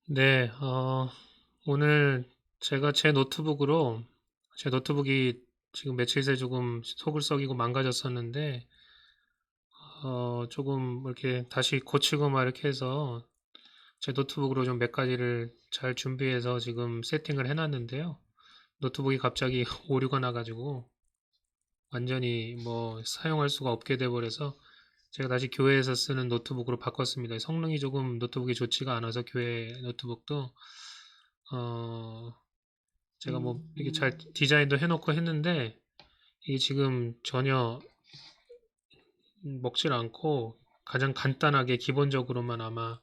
네, 오늘 제가 제 노트북이 지금 며칠 새 조금 속을 썩이고 망가졌었는데, 조금 이렇게 다시 고치고 막 이렇게 해서 제 노트북으로 좀 몇 가지를 잘 준비해서 지금 세팅을 해놨는데요. 노트북이 갑자기 오류가 나가지고 완전히 뭐 사용할 수가 없게 돼버려서 제가 다시 교회에서 쓰는 노트북으로 바꿨습니다. 성능이 조금 노트북이 좋지가 않아서 교회 노트북도 어, 제가 뭐 이게 잘 디자인도 해놓고 했는데 이게 지금 전혀 먹질 않고 가장 간단하게 기본적으로만 아마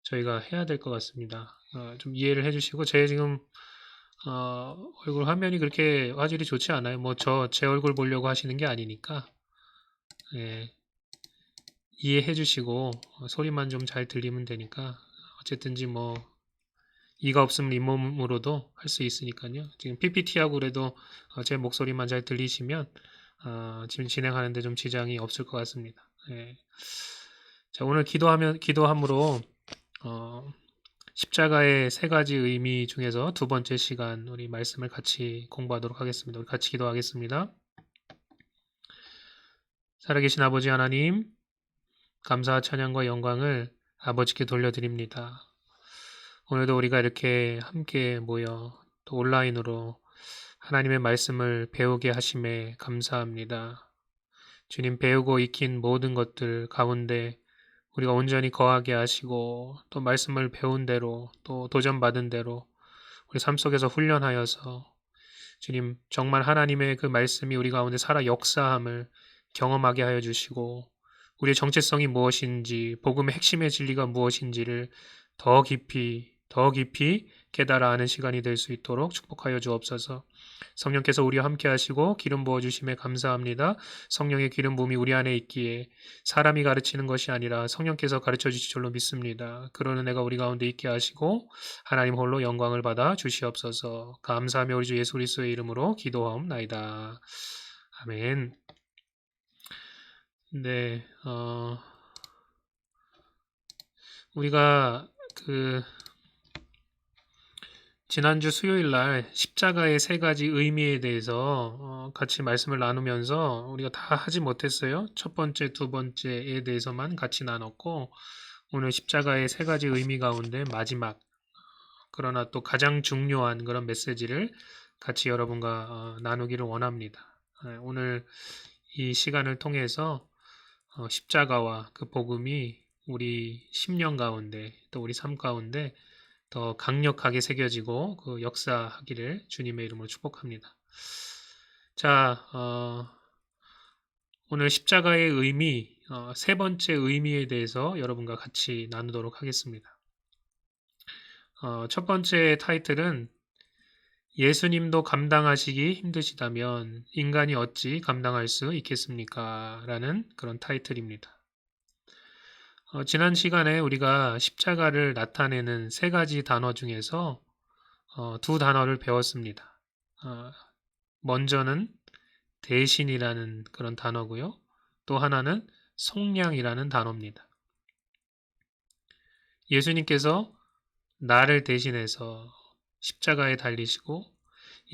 저희가 해야 될 것 같습니다. 좀 이해를 해주시고 제 지금 얼굴 화면이 그렇게 화질이 좋지 않아요. 뭐 제 얼굴 보려고 하시는 게 아니니까 예, 이해해 주시고 소리만 좀 잘 들리면 되니까 어쨌든지 뭐 이가 없으면 잇몸으로도 할 수 있으니까요. 지금 PPT하고 그래도 제 목소리만 잘 들리시면 지금 진행하는데 좀 지장이 없을 것 같습니다. 예. 자, 오늘 기도함으로 어, 십자가의 세 가지 의미 중에서 두 번째 시간 우리 말씀을 같이 공부하도록 하겠습니다. 우리 같이 기도하겠습니다. 살아계신 아버지 하나님, 감사와 찬양과 영광을 아버지께 돌려드립니다. 오늘도 우리가 이렇게 함께 모여 또 온라인으로 하나님의 말씀을 배우게 하심에 감사합니다. 주님 배우고 익힌 모든 것들 가운데 우리가 온전히 거하게 하시고 또 말씀을 배운 대로 또 도전받은 대로 우리 삶 속에서 훈련하여서 주님 정말 하나님의 그 말씀이 우리 가운데 살아 역사함을 경험하게 하여 주시고 우리의 정체성이 무엇인지 복음의 핵심의 진리가 무엇인지를 더 깊이 깨달아 아는 시간이 될 수 있도록 축복하여 주옵소서. 성령께서 우리와 함께 하시고 기름 부어 주심에 감사합니다. 성령의 기름 부음이 우리 안에 있기에 사람이 가르치는 것이 아니라 성령께서 가르쳐 주실 줄로 믿습니다. 그러는 내가 우리 가운데 있게 하시고 하나님 홀로 영광을 받아 주시옵소서. 감사하며 우리 주 예수 그리스도의 이름으로 기도하옵나이다. 아멘. 네, 우리가 그 지난주 수요일 날 십자가의 세 가지 의미에 대해서 같이 말씀을 나누면서 우리가 다 하지 못했어요. 첫 번째, 두 번째에 대해서만 같이 나눴고 오늘 십자가의 세 가지 의미 가운데 마지막 그러나 또 가장 중요한 그런 메시지를 같이 여러분과 나누기를 원합니다. 오늘 이 시간을 통해서 십자가와 그 복음이 우리 심령 가운데 또 우리 삶 가운데 더 강력하게 새겨지고 그 역사하기를 주님의 이름으로 축복합니다. 자, 오늘 십자가의 의미, 세 번째 의미에 대해서 여러분과 같이 나누도록 하겠습니다. 첫 번째 타이틀은 예수님도 감당하시기 힘드시다면 인간이 어찌 감당할 수 있겠습니까? 라는 그런 타이틀입니다. 지난 시간에 우리가 십자가를 나타내는 세 가지 단어 중에서 두 단어를 배웠습니다. 먼저는 대신이라는 그런 단어고요. 또 하나는 속량이라는 단어입니다. 예수님께서 나를 대신해서 십자가에 달리시고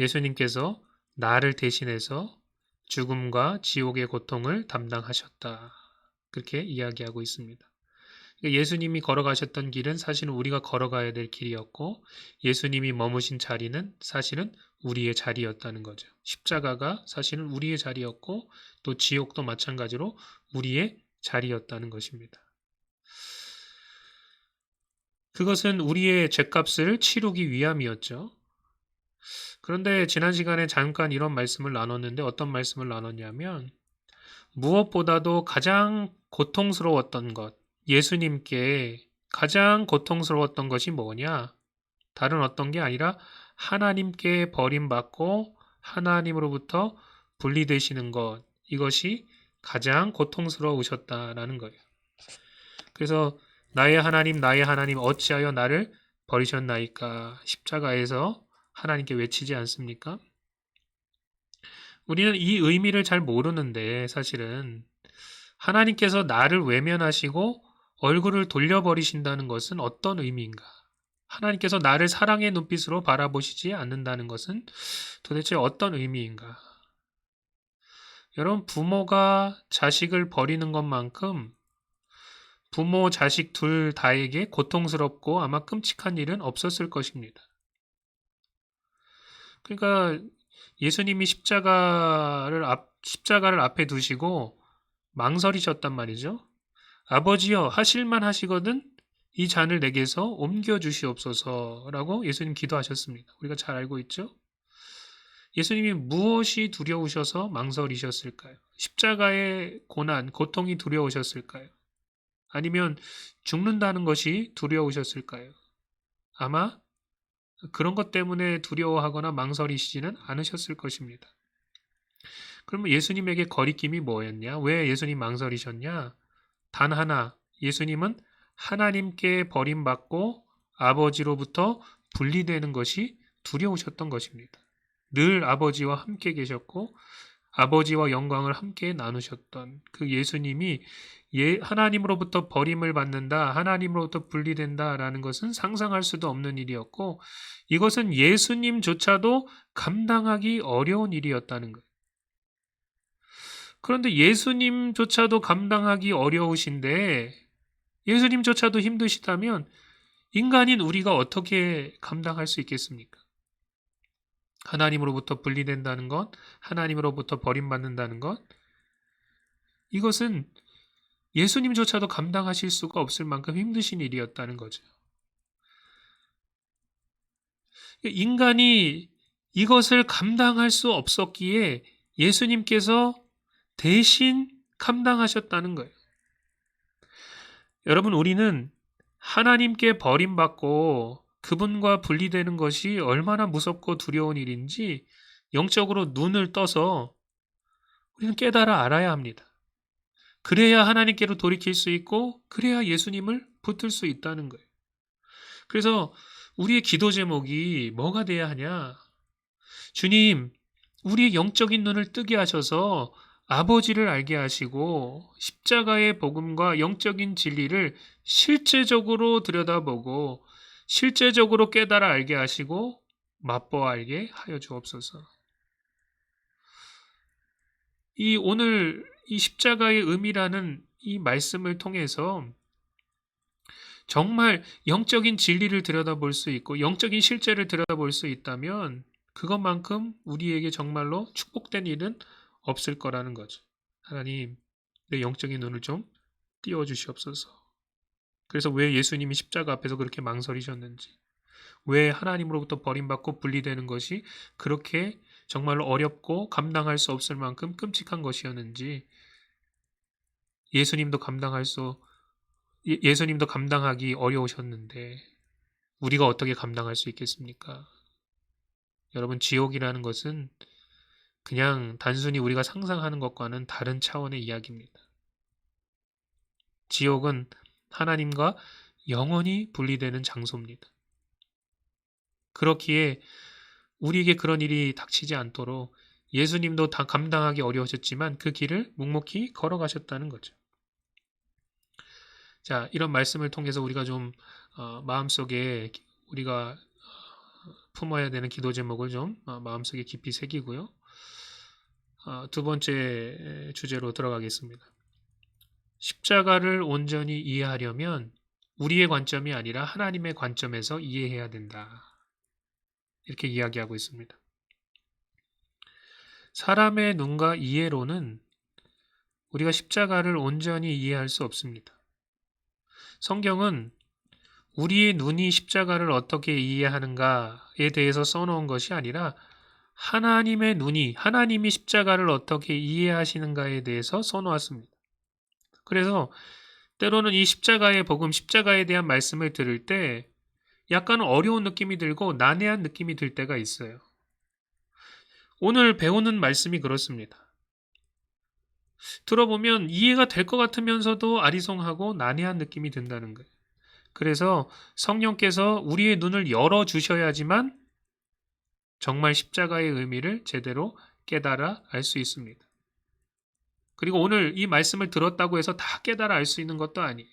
예수님께서 나를 대신해서 죽음과 지옥의 고통을 담당하셨다. 그렇게 이야기하고 있습니다. 예수님이 걸어가셨던 길은 사실은 우리가 걸어가야 될 길이었고 예수님이 머무신 자리는 사실은 우리의 자리였다는 거죠. 십자가가 사실은 우리의 자리였고 또 지옥도 마찬가지로 우리의 자리였다는 것입니다. 그것은 우리의 죗값을 치르기 위함이었죠. 그런데 지난 시간에 잠깐 이런 말씀을 나눴는데 어떤 말씀을 나눴냐면 무엇보다도 가장 고통스러웠던 것, 예수님께 가장 고통스러웠던 것이 뭐냐? 다른 어떤 게 아니라 하나님께 버림받고 하나님으로부터 분리되시는 것, 이것이 가장 고통스러우셨다라는 거예요. 그래서 나의 하나님 어찌하여 나를 버리셨나이까 십자가에서 하나님께 외치지 않습니까? 우리는 이 의미를 잘 모르는데 사실은 하나님께서 나를 외면하시고 얼굴을 돌려버리신다는 것은 어떤 의미인가? 하나님께서 나를 사랑의 눈빛으로 바라보시지 않는다는 것은 도대체 어떤 의미인가? 여러분, 부모가 자식을 버리는 것만큼 부모, 자식 둘 다에게 고통스럽고 아마 끔찍한 일은 없었을 것입니다. 그러니까 예수님이 십자가를 앞에 두시고 망설이셨단 말이죠. 아버지여, 하실만 하시거든 이 잔을 내게서 옮겨 주시옵소서라고 예수님 기도하셨습니다. 우리가 잘 알고 있죠? 예수님이 무엇이 두려우셔서 망설이셨을까요? 십자가의 고난, 고통이 두려우셨을까요? 아니면 죽는다는 것이 두려우셨을까요? 아마 그런 것 때문에 두려워하거나 망설이시지는 않으셨을 것입니다. 그러면 예수님에게 거리낌이 뭐였냐? 왜 예수님 망설이셨냐? 단 하나, 예수님은 하나님께 버림받고 아버지로부터 분리되는 것이 두려우셨던 것입니다. 늘 아버지와 함께 계셨고 아버지와 영광을 함께 나누셨던 그 예수님이 하나님으로부터 버림을 받는다, 하나님으로부터 분리된다라는 것은 상상할 수도 없는 일이었고 이것은 예수님조차도 감당하기 어려운 일이었다는 거예요. 그런데 예수님조차도 감당하기 어려우신데 예수님조차도 힘드시다면 인간인 우리가 어떻게 감당할 수 있겠습니까? 하나님으로부터 분리된다는 것, 하나님으로부터 버림받는다는 것, 이것은 예수님조차도 감당하실 수가 없을 만큼 힘드신 일이었다는 거죠. 인간이 이것을 감당할 수 없었기에 예수님께서 대신 감당하셨다는 거예요. 여러분, 우리는 하나님께 버림받고 그분과 분리되는 것이 얼마나 무섭고 두려운 일인지 영적으로 눈을 떠서 우리는 깨달아 알아야 합니다. 그래야 하나님께로 돌이킬 수 있고 그래야 예수님을 붙들 수 있다는 거예요. 그래서 우리의 기도 제목이 뭐가 돼야 하냐? 주님, 우리의 영적인 눈을 뜨게 하셔서 아버지를 알게 하시고 십자가의 복음과 영적인 진리를 실제적으로 들여다보고 실제적으로 깨달아 알게 하시고 맛보아 알게 하여 주옵소서. 오늘 이 십자가의 의미라는 이 말씀을 통해서 정말 영적인 진리를 들여다볼 수 있고 영적인 실제를 들여다볼 수 있다면 그것만큼 우리에게 정말로 축복된 일은 없을 거라는 거죠. 하나님, 내 영적인 눈을 좀 띄워주시옵소서. 그래서 왜 예수님이 십자가 앞에서 그렇게 망설이셨는지, 왜 하나님으로부터 버림받고 분리되는 것이 그렇게 정말로 어렵고 감당할 수 없을 만큼 끔찍한 것이었는지, 예수님도 감당하기 어려우셨는데 우리가 어떻게 감당할 수 있겠습니까? 여러분, 지옥이라는 것은 그냥 단순히 우리가 상상하는 것과는 다른 차원의 이야기입니다. 지옥은 하나님과 영원히 분리되는 장소입니다. 그렇기에 우리에게 그런 일이 닥치지 않도록 예수님도 다 감당하기 어려우셨지만 그 길을 묵묵히 걸어가셨다는 거죠. 자, 이런 말씀을 통해서 우리가 좀 마음속에 우리가 품어야 되는 기도 제목을 좀 마음속에 깊이 새기고요. 두 번째 주제로 들어가겠습니다. 십자가를 온전히 이해하려면 우리의 관점이 아니라 하나님의 관점에서 이해해야 된다. 이렇게 이야기하고 있습니다. 사람의 눈과 이해로는 우리가 십자가를 온전히 이해할 수 없습니다. 성경은 우리의 눈이 십자가를 어떻게 이해하는가에 대해서 써놓은 것이 아니라 하나님의 눈이, 하나님이 십자가를 어떻게 이해하시는가에 대해서 써놓았습니다. 그래서 때로는 이 십자가의 복음, 십자가에 대한 말씀을 들을 때 약간 어려운 느낌이 들고 난해한 느낌이 들 때가 있어요. 오늘 배우는 말씀이 그렇습니다. 들어보면 이해가 될 것 같으면서도 아리송하고 난해한 느낌이 든다는 거예요. 그래서 성령께서 우리의 눈을 열어주셔야지만 정말 십자가의 의미를 제대로 깨달아 알 수 있습니다. 그리고 오늘 이 말씀을 들었다고 해서 다 깨달아 알 수 있는 것도 아니에요.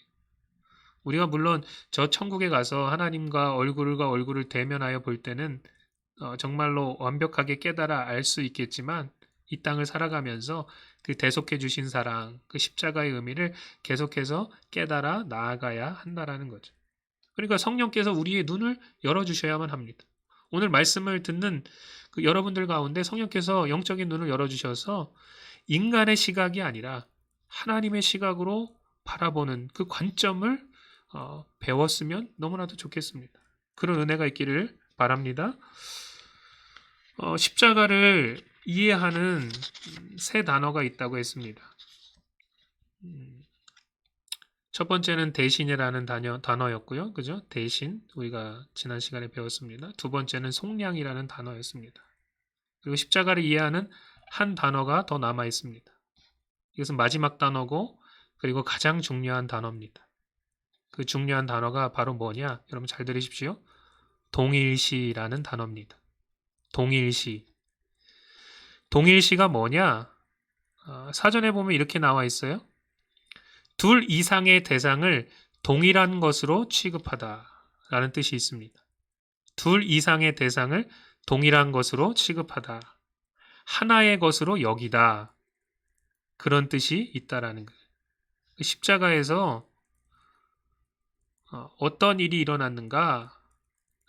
우리가 물론 저 천국에 가서 하나님과 얼굴과 얼굴을 대면하여 볼 때는 정말로 완벽하게 깨달아 알 수 있겠지만 이 땅을 살아가면서 그 대속해 주신 사랑, 그 십자가의 의미를 계속해서 깨달아 나아가야 한다라는 거죠. 그러니까 성령께서 우리의 눈을 열어주셔야만 합니다. 오늘 말씀을 듣는 그 여러분들 가운데 성령께서 영적인 눈을 열어주셔서 인간의 시각이 아니라 하나님의 시각으로 바라보는 그 관점을 배웠으면 너무나도 좋겠습니다. 그런 은혜가 있기를 바랍니다. 십자가를 이해하는 세 단어가 있다고 했습니다. 첫 번째는 대신이라는 단어였고요. 그죠? 대신 우리가 지난 시간에 배웠습니다. 두 번째는 속량이라는 단어였습니다. 그리고 십자가를 이해하는 한 단어가 더 남아 있습니다. 이것은 마지막 단어고 그리고 가장 중요한 단어입니다. 그 중요한 단어가 바로 뭐냐? 여러분 잘 들으십시오. 동일시라는 단어입니다. 동일시. 동일시가 뭐냐? 사전에 보면 이렇게 나와 있어요. 둘 이상의 대상을 동일한 것으로 취급하다라는 뜻이 있습니다. 둘 이상의 대상을 동일한 것으로 취급하다. 하나의 것으로 여기다. 그런 뜻이 있다라는 거예요. 십자가에서 어떤 일이 일어났는가?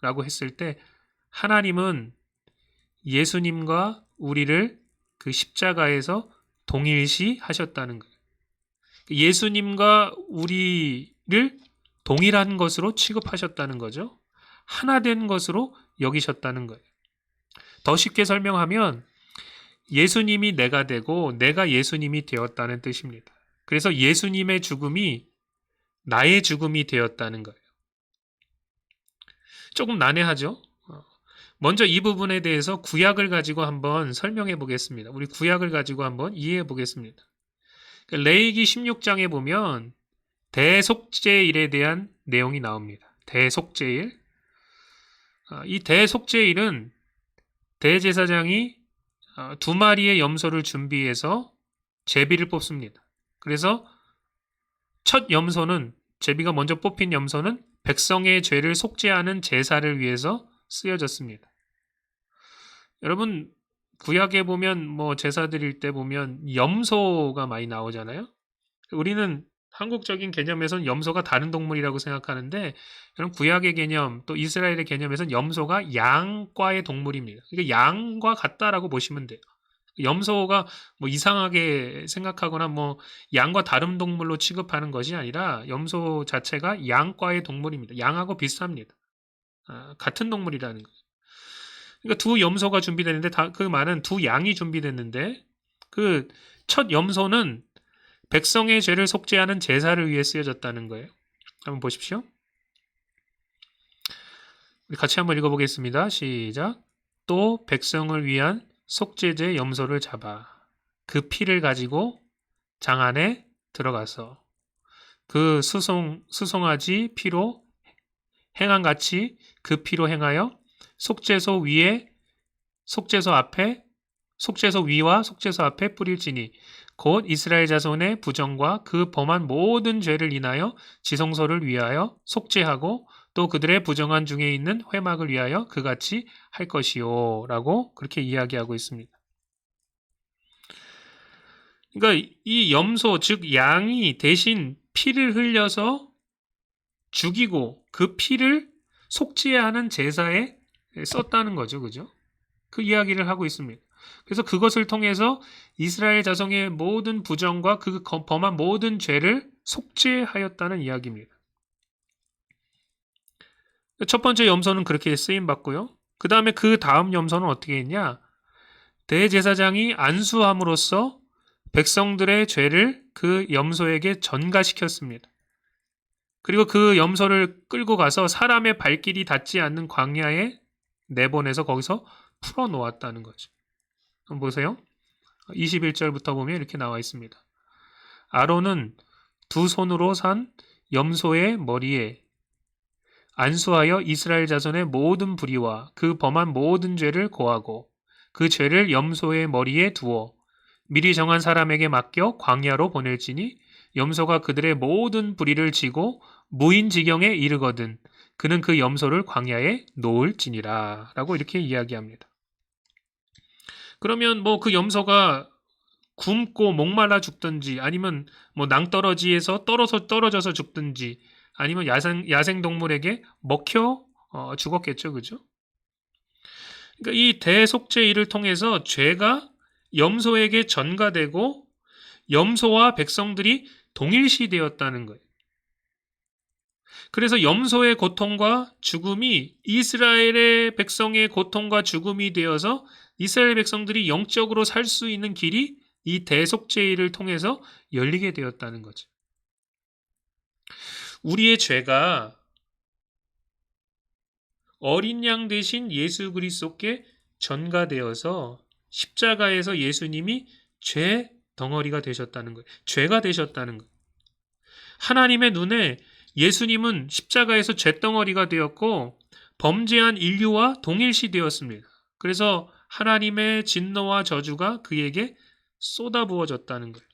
라고 했을 때 하나님은 예수님과 우리를 그 십자가에서 동일시 하셨다는 거예요. 예수님과 우리를 동일한 것으로 취급하셨다는 거죠. 하나 된 것으로 여기셨다는 거예요. 더 쉽게 설명하면 예수님이 내가 되고 내가 예수님이 되었다는 뜻입니다. 그래서 예수님의 죽음이 나의 죽음이 되었다는 거예요. 조금 난해하죠? 먼저 이 부분에 대해서 구약을 가지고 한번 설명해 보겠습니다. 우리 구약을 가지고 한번 이해해 보겠습니다. 레위기 16장에 보면 대속죄일에 대한 내용이 나옵니다. 대속죄일. 이 대속죄일은 대제사장이 두 마리의 염소를 준비해서 제비를 뽑습니다. 그래서 첫 염소는, 제비가 먼저 뽑힌 염소는 백성의 죄를 속죄하는 제사를 위해서 쓰여졌습니다. 여러분 구약에 보면 뭐 제사 드릴 때 보면 염소가 많이 나오잖아요. 우리는 한국적인 개념에서는 염소가 다른 동물이라고 생각하는데 여러분 구약의 개념 또 이스라엘의 개념에서는 염소가 양과의 동물입니다. 그러니까 양과 같다라고 보시면 돼요. 염소가 뭐 이상하게 생각하거나 뭐 양과 다른 동물로 취급하는 것이 아니라 염소 자체가 양과의 동물입니다. 양하고 비슷합니다. 같은 동물이라는 거예요. 그러니까 두 염소가 준비됐는데 그 말은 두 양이 준비됐는데 그 첫 염소는 백성의 죄를 속죄하는 제사를 위해 쓰여졌다는 거예요. 한번 보십시오. 우리 같이 한번 읽어보겠습니다. 시작. 또 백성을 위한 속죄제 염소를 잡아 그 피를 가지고 장 안에 들어가서 그 수송아지 피로 행한같이 그 피로 행하여 속죄소 위와 속죄소 앞에 뿌릴지니 곧 이스라엘 자손의 부정과 그 범한 모든 죄를 인하여 지성소를 위하여 속죄하고 또 그들의 부정한 중에 있는 회막을 위하여 그같이 할 것이요 라고 그렇게 이야기하고 있습니다. 그러니까 이 염소 즉 양이 대신 피를 흘려서 죽이고 그 피를 속죄하는 제사에 썼다는 거죠. 그죠? 그 이야기를 하고 있습니다. 그래서 그것을 통해서 이스라엘 자손의 모든 부정과 그 범한 모든 죄를 속죄하였다는 이야기입니다. 첫 번째 염소는 그렇게 쓰임받고요. 그 다음에 그 다음 염소는 어떻게 했냐? 대제사장이 안수함으로써 백성들의 죄를 그 염소에게 전가시켰습니다. 그리고 그 염소를 끌고 가서 사람의 발길이 닿지 않는 광야에 내보내서 거기서 풀어놓았다는 거죠. 한번 보세요. 21절부터 보면 이렇게 나와 있습니다. 아론은 두 손으로 산 염소의 머리에 안수하여 이스라엘 자손의 모든 불의와 그 범한 모든 죄를 고하고 그 죄를 염소의 머리에 두어 미리 정한 사람에게 맡겨 광야로 보낼지니 염소가 그들의 모든 불의를 지고 무인지경에 이르거든 그는 그 염소를 광야에 놓을지니라 라고 이렇게 이야기합니다. 그러면 뭐 그 염소가 굶고 목말라 죽든지 아니면 뭐 낭떠러지에서 떨어져서 죽든지 아니면 야생 동물에게 먹혀 죽었겠죠, 그죠? 그러니까 이 대속죄일을 통해서 죄가 염소에게 전가되고 염소와 백성들이 동일시되었다는 거예요. 그래서 염소의 고통과 죽음이 이스라엘의 백성의 고통과 죽음이 되어서 이스라엘 백성들이 영적으로 살 수 있는 길이 이 대속죄일을 통해서 열리게 되었다는 거죠. 우리의 죄가 어린 양 대신 예수 그리스도께 전가되어서 십자가에서 예수님이 죄 덩어리가 되셨다는 거예요. 죄가 되셨다는 거예요. 하나님의 눈에 예수님은 십자가에서 죄 덩어리가 되었고 범죄한 인류와 동일시 되었습니다. 그래서 하나님의 진노와 저주가 그에게 쏟아부어졌다는 거예요.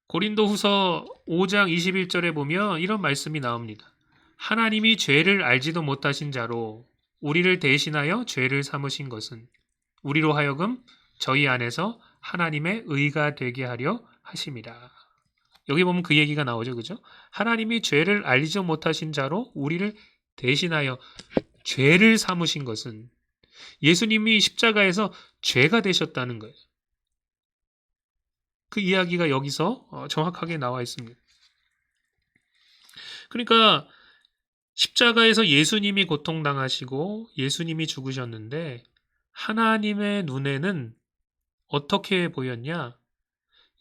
고린도후서 5장 21절에 보면 이런 말씀이 나옵니다. 하나님이 죄를 알지도 못하신 자로 우리를 대신하여 죄를 삼으신 것은 우리로 하여금 저희 안에서 하나님의 의가 되게 하려 하심이라. 여기 보면 그 얘기가 나오죠, 그죠? 하나님이 죄를 알지도 못하신 자로 우리를 대신하여 죄를 삼으신 것은 예수님이 십자가에서 죄가 되셨다는 거예요. 그 이야기가 여기서 정확하게 나와 있습니다. 그러니까 십자가에서 예수님이 고통당하시고 예수님이 죽으셨는데 하나님의 눈에는 어떻게 보였냐?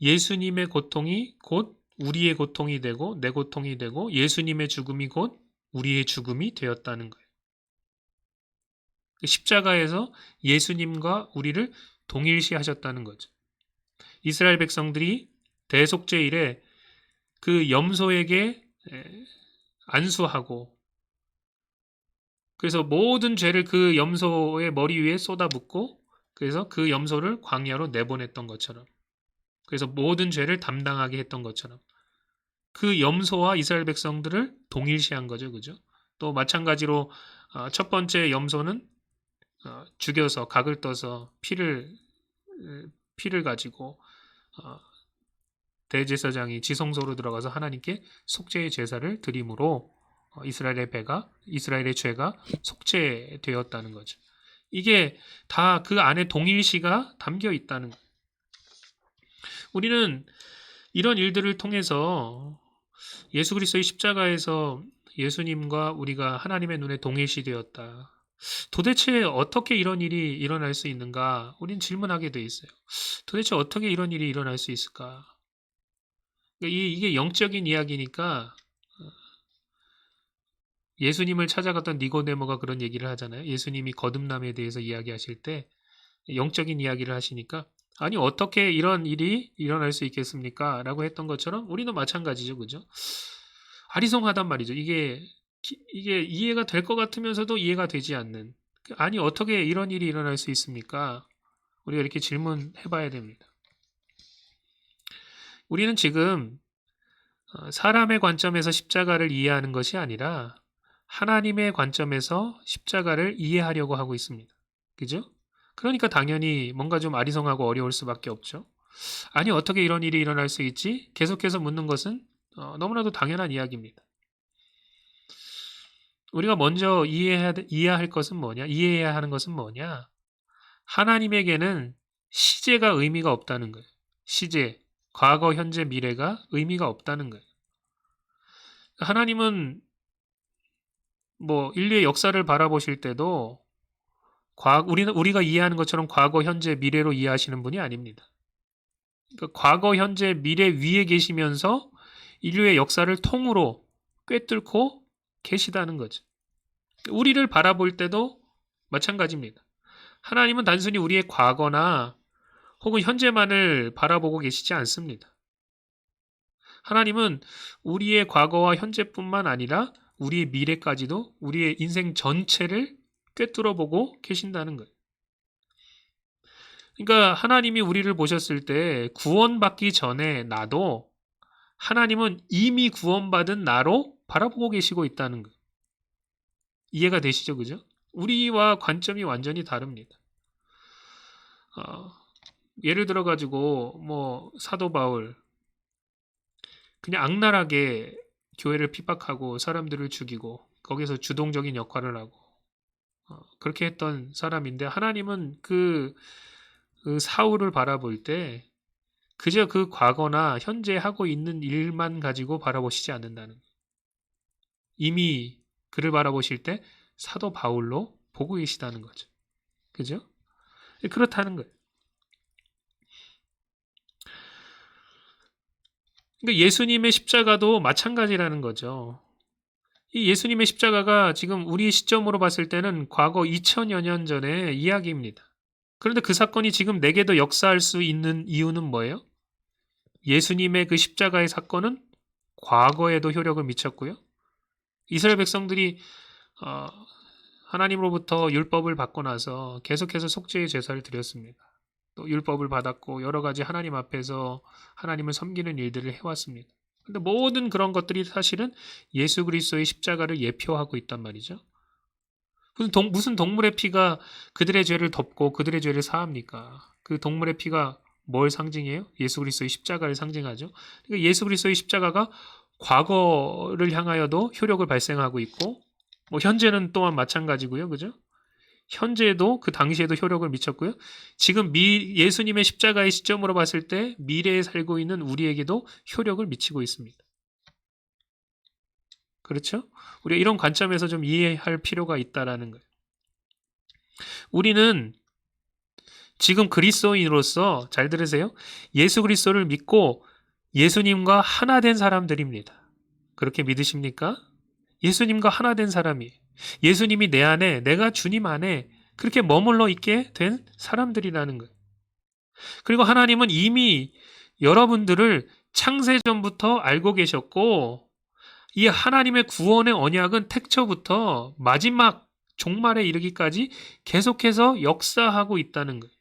예수님의 고통이 곧 우리의 고통이 되고 내 고통이 되고 예수님의 죽음이 곧 우리의 죽음이 되었다는 거예요. 십자가에서 예수님과 우리를 동일시하셨다는 거죠. 이스라엘 백성들이 대속죄일에 그 염소에게 안수하고 그래서 모든 죄를 그 염소의 머리 위에 쏟아붓고 그래서 그 염소를 광야로 내보냈던 것처럼 그래서 모든 죄를 담당하게 했던 것처럼 그 염소와 이스라엘 백성들을 동일시한 거죠. 그죠? 또 마찬가지로 첫 번째 염소는 죽여서 각을 떠서 피를 가지고 대제사장이 지성소로 들어가서 하나님께 속죄의 제사를 드림으로 이스라엘의 죄가 속죄되었다는 거죠. 이게 다 그 안에 동일시가 담겨 있다는 거예요. 우리는 이런 일들을 통해서 예수 그리스도의 십자가에서 예수님과 우리가 하나님의 눈에 동일시 되었다. 도대체 어떻게 이런 일이 일어날 수 있는가? 우린 질문하게 돼 있어요. 도대체 어떻게 이런 일이 일어날 수 있을까? 이게 영적인 이야기니까 예수님을 찾아갔던 니고데모가 그런 얘기를 하잖아요. 예수님이 거듭남에 대해서 이야기하실 때 영적인 이야기를 하시니까 아니 어떻게 이런 일이 일어날 수 있겠습니까? 라고 했던 것처럼 우리도 마찬가지죠. 그죠? 아리송하단 말이죠. 이게 이해가 될 것 같으면서도 이해가 되지 않는 아니 어떻게 이런 일이 일어날 수 있습니까? 우리가 이렇게 질문해 봐야 됩니다. 우리는 지금 사람의 관점에서 십자가를 이해하는 것이 아니라 하나님의 관점에서 십자가를 이해하려고 하고 있습니다. 그죠? 그러니까 당연히 뭔가 좀 아리송하고 어려울 수밖에 없죠. 아니 어떻게 이런 일이 일어날 수 있지? 계속해서 묻는 것은 너무나도 당연한 이야기입니다. 우리가 먼저 이해해야 하는 것은 뭐냐? 하나님에게는 시제가 의미가 없다는 거예요. 시제, 과거, 현재, 미래가 의미가 없다는 거예요. 하나님은 뭐 인류의 역사를 바라보실 때도 우리가 이해하는 것처럼 과거, 현재, 미래로 이해하시는 분이 아닙니다. 그러니까 과거, 현재, 미래 위에 계시면서 인류의 역사를 통으로 꿰뚫고 계시다는 거죠. 우리를 바라볼 때도 마찬가지입니다. 하나님은 단순히 우리의 과거나 혹은 현재만을 바라보고 계시지 않습니다. 하나님은 우리의 과거와 현재뿐만 아니라 우리의 미래까지도 우리의 인생 전체를 꿰뚫어 보고 계신다는 거예요. 그러니까 하나님이 우리를 보셨을 때 구원받기 전에 나도 하나님은 이미 구원받은 나로 바라보고 계시고 있다는 거. 이해가 되시죠? 그죠? 우리와 관점이 완전히 다릅니다. 예를 들어가지고, 사도 바울, 그냥 악랄하게 교회를 핍박하고 사람들을 죽이고, 거기서 주동적인 역할을 하고, 그렇게 했던 사람인데, 하나님은 그 사울을 바라볼 때, 그저 그 과거나 현재 하고 있는 일만 가지고 바라보시지 않는다는 거예요. 이미 그를 바라보실 때 사도 바울로 보고 계시다는 거죠. 그죠? 그렇다는 거예요. 그러니까 예수님의 십자가도 마찬가지라는 거죠. 이 예수님의 십자가가 지금 우리 시점으로 봤을 때는 과거 2000여 년 전의 이야기입니다. 그런데 그 사건이 지금 내게도 역사할 수 있는 이유는 뭐예요? 예수님의 그 십자가의 사건은 과거에도 효력을 미쳤고요. 이스라엘 백성들이 하나님으로부터 율법을 받고 나서 계속해서 속죄의 제사를 드렸습니다. 또 율법을 받았고 여러 가지 하나님 앞에서 하나님을 섬기는 일들을 해왔습니다. 근데 모든 그런 것들이 사실은 예수 그리스도의 십자가를 예표하고 있단 말이죠. 무슨 동물의 피가 그들의 죄를 덮고 그들의 죄를 사합니까? 그 동물의 피가 뭘 상징해요? 예수 그리스도의 십자가를 상징하죠. 그러니까 예수 그리스도의 십자가가 과거를 향하여도 효력을 발생하고 있고, 현재는 또한 마찬가지고요, 그죠? 현재도 그 당시에도 효력을 미쳤고요. 지금 예수님의 십자가의 시점으로 봤을 때 미래에 살고 있는 우리에게도 효력을 미치고 있습니다. 그렇죠? 우리가 이런 관점에서 좀 이해할 필요가 있다라는 거예요. 우리는 지금 그리스도인으로서 잘 들으세요. 예수 그리스도를 믿고 예수님과 하나 된 사람들입니다. 그렇게 믿으십니까? 예수님과 하나 된 사람이 예수님이 내 안에 내가 주님 안에 그렇게 머물러 있게 된 사람들이라는 거예요. 그리고 하나님은 이미 여러분들을 창세전부터 알고 계셨고 이 하나님의 구원의 언약은 태초부터 마지막 종말에 이르기까지 계속해서 역사하고 있다는 거예요.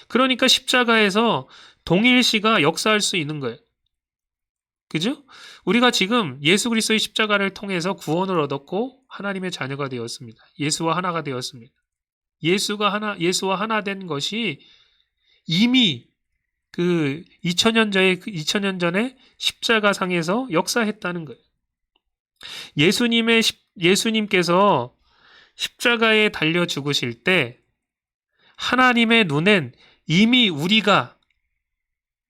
그러니까 십자가에서 동일시가 역사할 수 있는 거예요. 그죠? 우리가 지금 예수 그리스도의 십자가를 통해서 구원을 얻었고 하나님의 자녀가 되었습니다. 예수와 하나가 되었습니다. 예수와 하나 된 것이 이미 그 2000년 전에 십자가 상에서 역사했다는 거예요. 예수님께서 십자가에 달려 죽으실 때 하나님의 눈엔 이미 우리가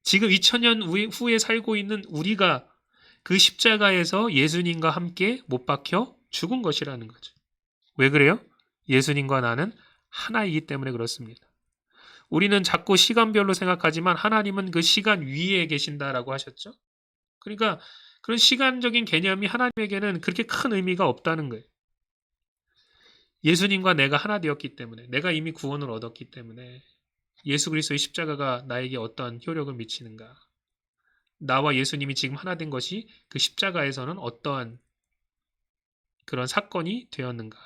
지금 2000년 후에 살고 있는 우리가 그 십자가에서 예수님과 함께 못 박혀 죽은 것이라는 거죠. 왜 그래요? 예수님과 나는 하나이기 때문에 그렇습니다. 우리는 자꾸 시간별로 생각하지만 하나님은 그 시간 위에 계신다라고 하셨죠. 그러니까 그런 시간적인 개념이 하나님에게는 그렇게 큰 의미가 없다는 거예요. 예수님과 내가 하나 되었기 때문에, 내가 이미 구원을 얻었기 때문에 예수 그리스도의 십자가가 나에게 어떤 효력을 미치는가? 나와 예수님이 지금 하나 된 것이 그 십자가에서는 어떠한 그런 사건이 되었는가?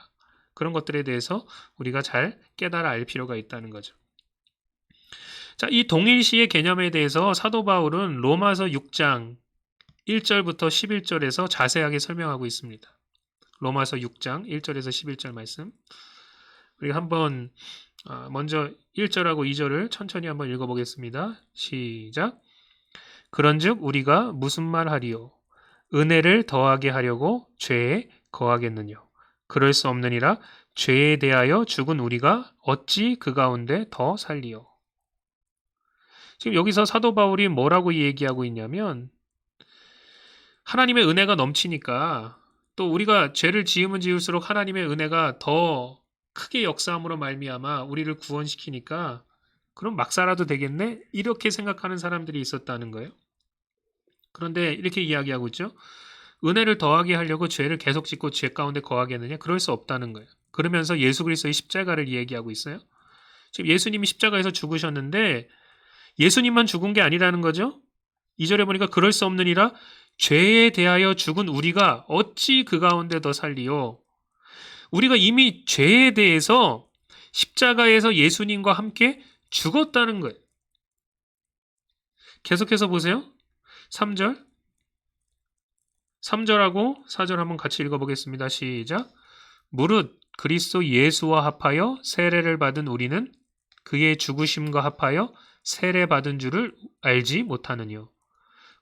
그런 것들에 대해서 우리가 잘 깨달아 알 필요가 있다는 거죠. 자, 이 동일시의 개념에 대해서 사도 바울은 로마서 6장 1절부터 11절에서 자세하게 설명하고 있습니다. 로마서 6장 1절에서 11절 말씀. 우리가 한번 먼저 1절하고 2절을 천천히 한번 읽어보겠습니다. 시작. 그런즉 우리가 무슨 말 하리요? 은혜를 더하게 하려고 죄에 거하겠느냐? 그럴 수 없느니라. 죄에 대하여 죽은 우리가 어찌 그 가운데 더 살리요? 지금 여기서 사도 바울이 뭐라고 얘기하고 있냐면 하나님의 은혜가 넘치니까 또 우리가 죄를 지으면 지을수록 하나님의 은혜가 더 크게 역사함으로 말미암아 우리를 구원시키니까 그럼 막 살아도 되겠네? 이렇게 생각하는 사람들이 있었다는 거예요. 그런데 이렇게 이야기하고 있죠. 은혜를 더하게 하려고 죄를 계속 짓고 죄 가운데 거하겠느냐? 그럴 수 없다는 거예요. 그러면서 예수 그리스도의 십자가를 얘기하고 있어요. 지금 예수님이 십자가에서 죽으셨는데 예수님만 죽은 게 아니라는 거죠. 2절에 보니까 그럴 수 없느니라 죄에 대하여 죽은 우리가 어찌 그 가운데 더 살리요? 우리가 이미 죄에 대해서 십자가에서 예수님과 함께 죽었다는 거예요. 계속해서 보세요. 3절 3절하고 4절 한번 같이 읽어보겠습니다. 시작. 무릇 그리스도 예수와 합하여 세례를 받은 우리는 그의 죽으심과 합하여 세례 받은 줄을 알지 못하느뇨.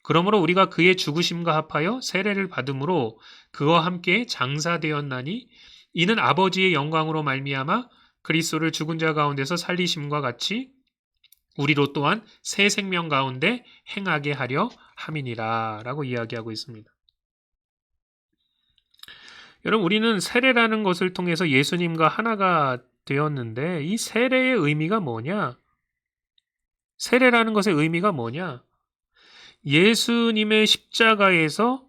그러므로 우리가 그의 죽으심과 합하여 세례를 받음으로 그와 함께 장사되었나니 이는 아버지의 영광으로 말미암아 그리스도를 죽은 자 가운데서 살리심과 같이 우리로 또한 새 생명 가운데 행하게 하려 함이니라 라고 이야기하고 있습니다. 여러분, 우리는 세례라는 것을 통해서 예수님과 하나가 되었는데 이 세례의 의미가 뭐냐? 세례라는 것의 의미가 뭐냐? 예수님의 십자가에서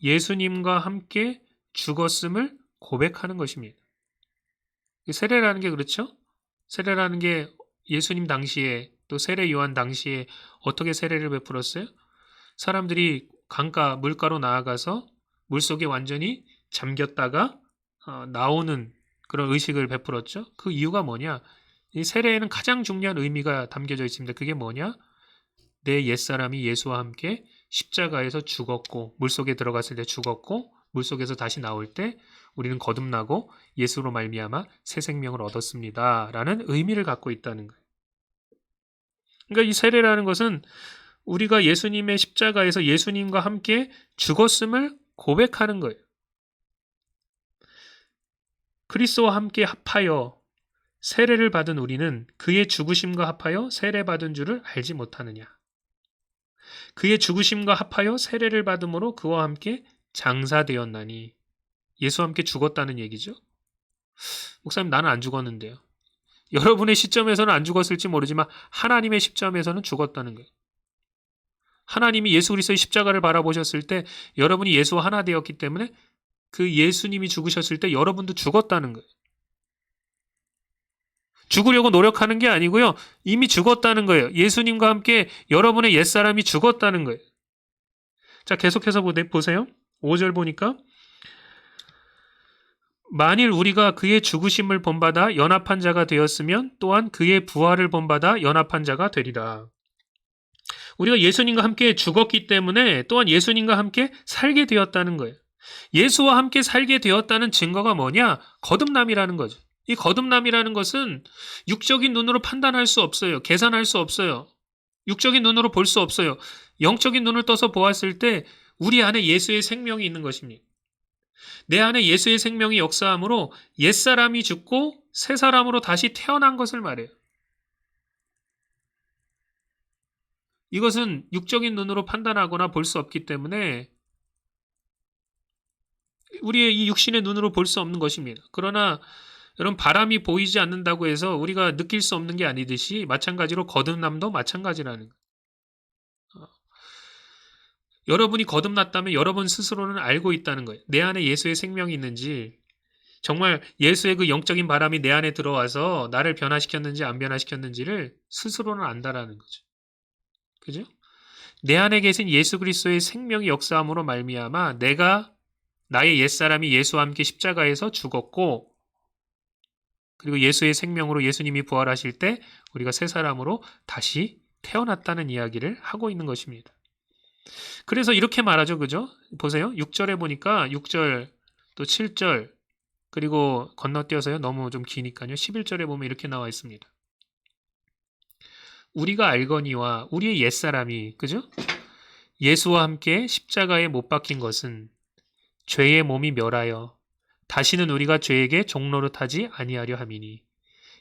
예수님과 함께 죽었음을 고백하는 것입니다. 세례라는 게 그렇죠? 세례라는 게 예수님 당시에 또 세례 요한 당시에 어떻게 세례를 베풀었어요? 사람들이 강가 물가로 나아가서 물속에 완전히 잠겼다가 나오는 그런 의식을 베풀었죠. 그 이유가 뭐냐? 이 세례에는 가장 중요한 의미가 담겨져 있습니다. 그게 뭐냐? 내 옛사람이 예수와 함께 십자가에서 죽었고 물속에 들어갔을 때 죽었고 물속에서 다시 나올 때 우리는 거듭나고 예수로 말미암아 새 생명을 얻었습니다. 라는 의미를 갖고 있다는 거예요. 그러니까 이 세례라는 것은 우리가 예수님의 십자가에서 예수님과 함께 죽었음을 고백하는 거예요. 그리스도와 함께 합하여 세례를 받은 우리는 그의 죽으심과 합하여 세례받은 줄을 알지 못하느냐. 그의 죽으심과 합하여 세례를 받음으로 그와 함께 장사되었나니. 예수와 함께 죽었다는 얘기죠. 목사님, 나는 안 죽었는데요. 여러분의 시점에서는 안 죽었을지 모르지만 하나님의 시점에서는 죽었다는 거예요. 하나님이 예수 그리스도의 십자가를 바라보셨을 때 여러분이 예수와 하나 되었기 때문에 그 예수님이 죽으셨을 때 여러분도 죽었다는 거예요. 죽으려고 노력하는 게 아니고요. 이미 죽었다는 거예요. 예수님과 함께 여러분의 옛사람이 죽었다는 거예요. 자, 계속해서 보세요. 5절 보니까 만일 우리가 그의 죽으심을 본받아 연합한 자가 되었으면 또한 그의 부활을 본받아 연합한 자가 되리라. 우리가 예수님과 함께 죽었기 때문에 또한 예수님과 함께 살게 되었다는 거예요. 예수와 함께 살게 되었다는 증거가 뭐냐? 거듭남이라는 거죠. 이 거듭남이라는 것은 육적인 눈으로 판단할 수 없어요. 계산할 수 없어요. 육적인 눈으로 볼 수 없어요. 영적인 눈을 떠서 보았을 때 우리 안에 예수의 생명이 있는 것입니다. 내 안에 예수의 생명이 역사함으로 옛사람이 죽고 새 사람으로 다시 태어난 것을 말해요. 이것은 육적인 눈으로 판단하거나 볼 수 없기 때문에 우리의 이 육신의 눈으로 볼 수 없는 것입니다. 그러나 여러분, 바람이 보이지 않는다고 해서 우리가 느낄 수 없는 게 아니듯이 마찬가지로 거듭남도 마찬가지라는 거예요. 여러분이 거듭났다면 여러분 스스로는 알고 있다는 거예요. 내 안에 예수의 생명이 있는지, 정말 예수의 그 영적인 바람이 내 안에 들어와서 나를 변화시켰는지 안 변화시켰는지를 스스로는 안다라는 거죠. 그죠? 내 안에 계신 예수 그리스도의 생명이 역사함으로 말미암아 내가 나의 옛사람이 예수와 함께 십자가에서 죽었고 그리고 예수의 생명으로 예수님이 부활하실 때 우리가 새 사람으로 다시 태어났다는 이야기를 하고 있는 것입니다. 그래서 이렇게 말하죠. 그죠? 보세요. 6절에 보니까 6절 또 7절 그리고 건너뛰어서요. 너무 좀 기니까요. 11절에 보면 이렇게 나와 있습니다. 우리가 알거니와 우리의 옛사람이 그죠? 예수와 함께 십자가에 못 박힌 것은 죄의 몸이 멸하여 다시는 우리가 죄에게 종노릇하지 아니하려 함이니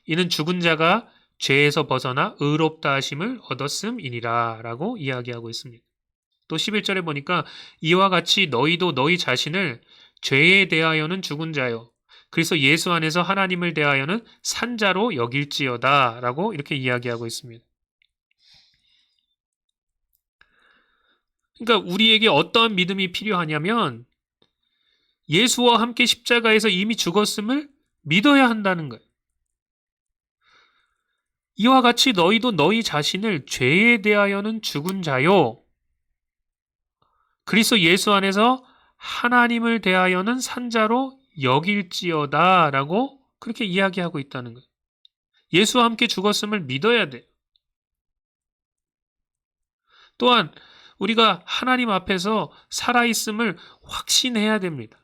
이는 죽은 자가 죄에서 벗어나 의롭다 하심을 얻었음이니라 라고 이야기하고 있습니다. 또 11절에 보니까 이와 같이 너희도 너희 자신을 죄에 대하여는 죽은 자요 그래서 예수 안에서 하나님을 대하여는 산 자로 여길지어다 라고 이렇게 이야기하고 있습니다. 그러니까 우리에게 어떠한 믿음이 필요하냐면 예수와 함께 십자가에서 이미 죽었음을 믿어야 한다는 거예요. 이와 같이 너희도 너희 자신을 죄에 대하여는 죽은 자요. 그리스도 예수 안에서 하나님을 대하여는 산자로 여길지어다 라고 그렇게 이야기하고 있다는 거예요. 예수와 함께 죽었음을 믿어야 돼요. 또한 우리가 하나님 앞에서 살아있음을 확신해야 됩니다.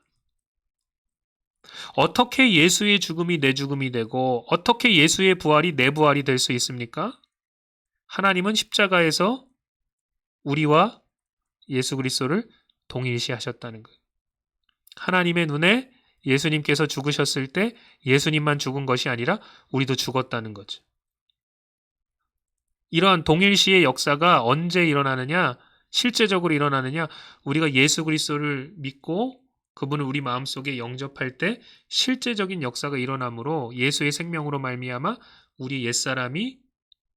어떻게 예수의 죽음이 내 죽음이 되고 어떻게 예수의 부활이 내 부활이 될 수 있습니까? 하나님은 십자가에서 우리와 예수 그리스도를 동일시하셨다는 거예요. 하나님의 눈에 예수님께서 죽으셨을 때 예수님만 죽은 것이 아니라 우리도 죽었다는 거죠. 이러한 동일시의 역사가 언제 일어나느냐? 실제적으로 일어나느냐? 우리가 예수 그리스도를 믿고 그분을 우리 마음속에 영접할 때 실제적인 역사가 일어나므로 예수의 생명으로 말미암아 우리 옛사람이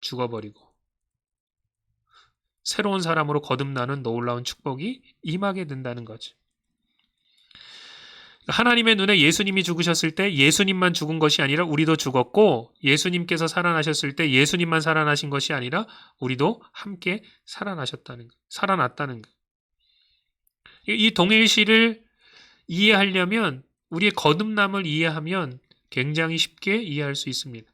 죽어버리고 새로운 사람으로 거듭나는 놀라운 축복이 임하게 된다는 거죠. 하나님의 눈에 예수님이 죽으셨을 때 예수님만 죽은 것이 아니라 우리도 죽었고 예수님께서 살아나셨을 때 예수님만 살아나신 것이 아니라 우리도 함께 살아났다는 거예요. 이 동일시를 이해하려면 우리의 거듭남을 이해하면 굉장히 쉽게 이해할 수 있습니다.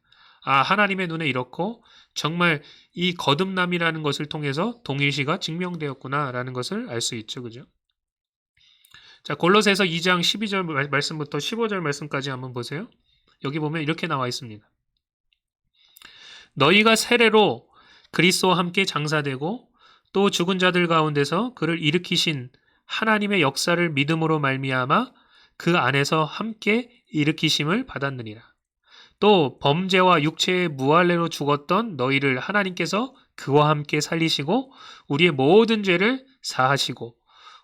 아, 하나님의 눈에 이렇고 정말 이 거듭남이라는 것을 통해서 동일시가 증명되었구나라는 것을 알 수 있죠. 그죠? 자, 골로새서 2장 12절 말씀부터 15절 말씀까지 한번 보세요. 여기 보면 이렇게 나와 있습니다. 너희가 세례로 그리스도와 함께 장사되고 또 죽은 자들 가운데서 그를 일으키신 하나님의 역사를 믿음으로 말미암아 그 안에서 함께 일으키심을 받았느니라. 또 범죄와 육체의 무할례로 죽었던 너희를 하나님께서 그와 함께 살리시고 우리의 모든 죄를 사하시고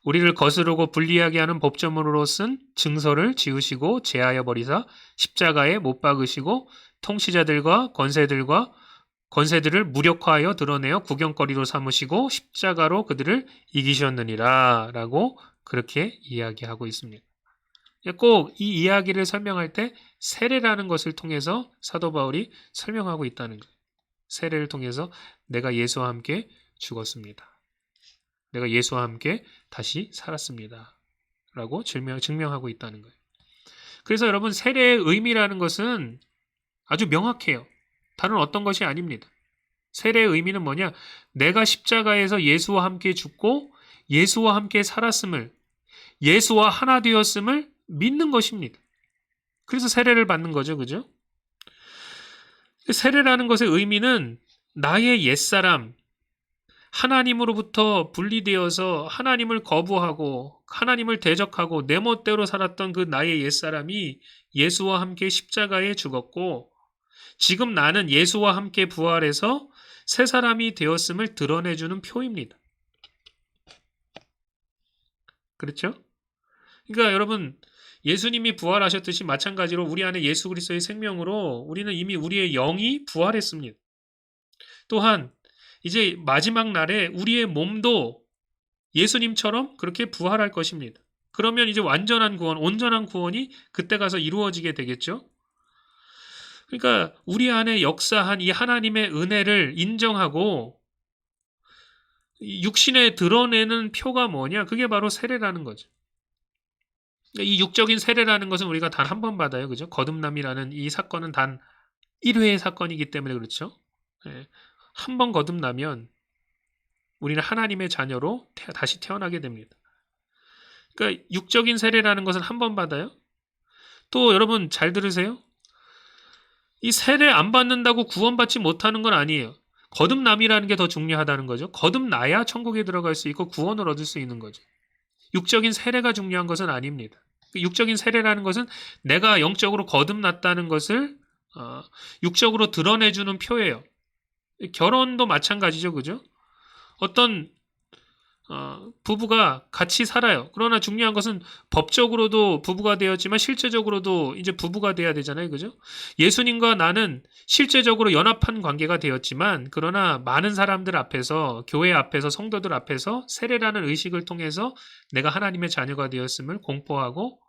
우리를 거스르고 불리하게 하는 법조문으로 쓴 증서를 지우시고 제하여 버리사 십자가에 못 박으시고 통치자들과 권세들을 무력화하여 드러내어 구경거리로 삼으시고 십자가로 그들을 이기셨느니라 라고 그렇게 이야기하고 있습니다. 꼭 이 이야기를 설명할 때 세례라는 것을 통해서 사도 바울이 설명하고 있다는 거예요. 세례를 통해서 내가 예수와 함께 죽었습니다. 내가 예수와 함께 다시 살았습니다. 라고 증명하고 있다는 거예요. 그래서 여러분 세례의 의미라는 것은 아주 명확해요. 다른 어떤 것이 아닙니다. 세례의 의미는 뭐냐? 내가 십자가에서 예수와 함께 죽고 예수와 함께 살았음을, 예수와 하나 되었음을 믿는 것입니다. 그래서 세례를 받는 거죠. 그죠? 세례라는 것의 의미는 나의 옛사람, 하나님으로부터 분리되어서 하나님을 거부하고 하나님을 대적하고 내 멋대로 살았던 그 나의 옛사람이 예수와 함께 십자가에 죽었고 지금 나는 예수와 함께 부활해서 새 사람이 되었음을 드러내주는 표입니다. 그렇죠? 그러니까 여러분 예수님이 부활하셨듯이 마찬가지로 우리 안에 예수 그리스도의 생명으로 우리는 이미 우리의 영이 부활했습니다. 또한 이제 마지막 날에 우리의 몸도 예수님처럼 그렇게 부활할 것입니다. 그러면 이제 완전한 구원, 온전한 구원이 그때 가서 이루어지게 되겠죠? 그러니까 우리 안에 역사한 이 하나님의 은혜를 인정하고 육신에 드러내는 표가 뭐냐? 그게 바로 세례라는 거죠. 이 육적인 세례라는 것은 우리가 단 한 번 받아요. 그죠? 거듭남이라는 이 사건은 단 1회의 사건이기 때문에 그렇죠? 네. 한 번 거듭나면 우리는 하나님의 자녀로 다시 태어나게 됩니다. 그러니까 육적인 세례라는 것은 한 번 받아요. 또 여러분 잘 들으세요. 이 세례 안 받는다고 구원받지 못하는 건 아니에요. 거듭남이라는 게 더 중요하다는 거죠. 거듭나야 천국에 들어갈 수 있고 구원을 얻을 수 있는 거죠. 육적인 세례가 중요한 것은 아닙니다. 육적인 세례라는 것은 내가 영적으로 거듭났다는 것을 육적으로 드러내주는 표예요. 결혼도 마찬가지죠. 그죠? 어떤 부부가 같이 살아요. 그러나 중요한 것은 법적으로도 부부가 되었지만 실제적으로도 이제 부부가 돼야 되잖아요. 그죠? 예수님과 나는 실제적으로 연합한 관계가 되었지만 그러나 많은 사람들 앞에서 교회 앞에서 성도들 앞에서 세례라는 의식을 통해서 내가 하나님의 자녀가 되었음을 공포하고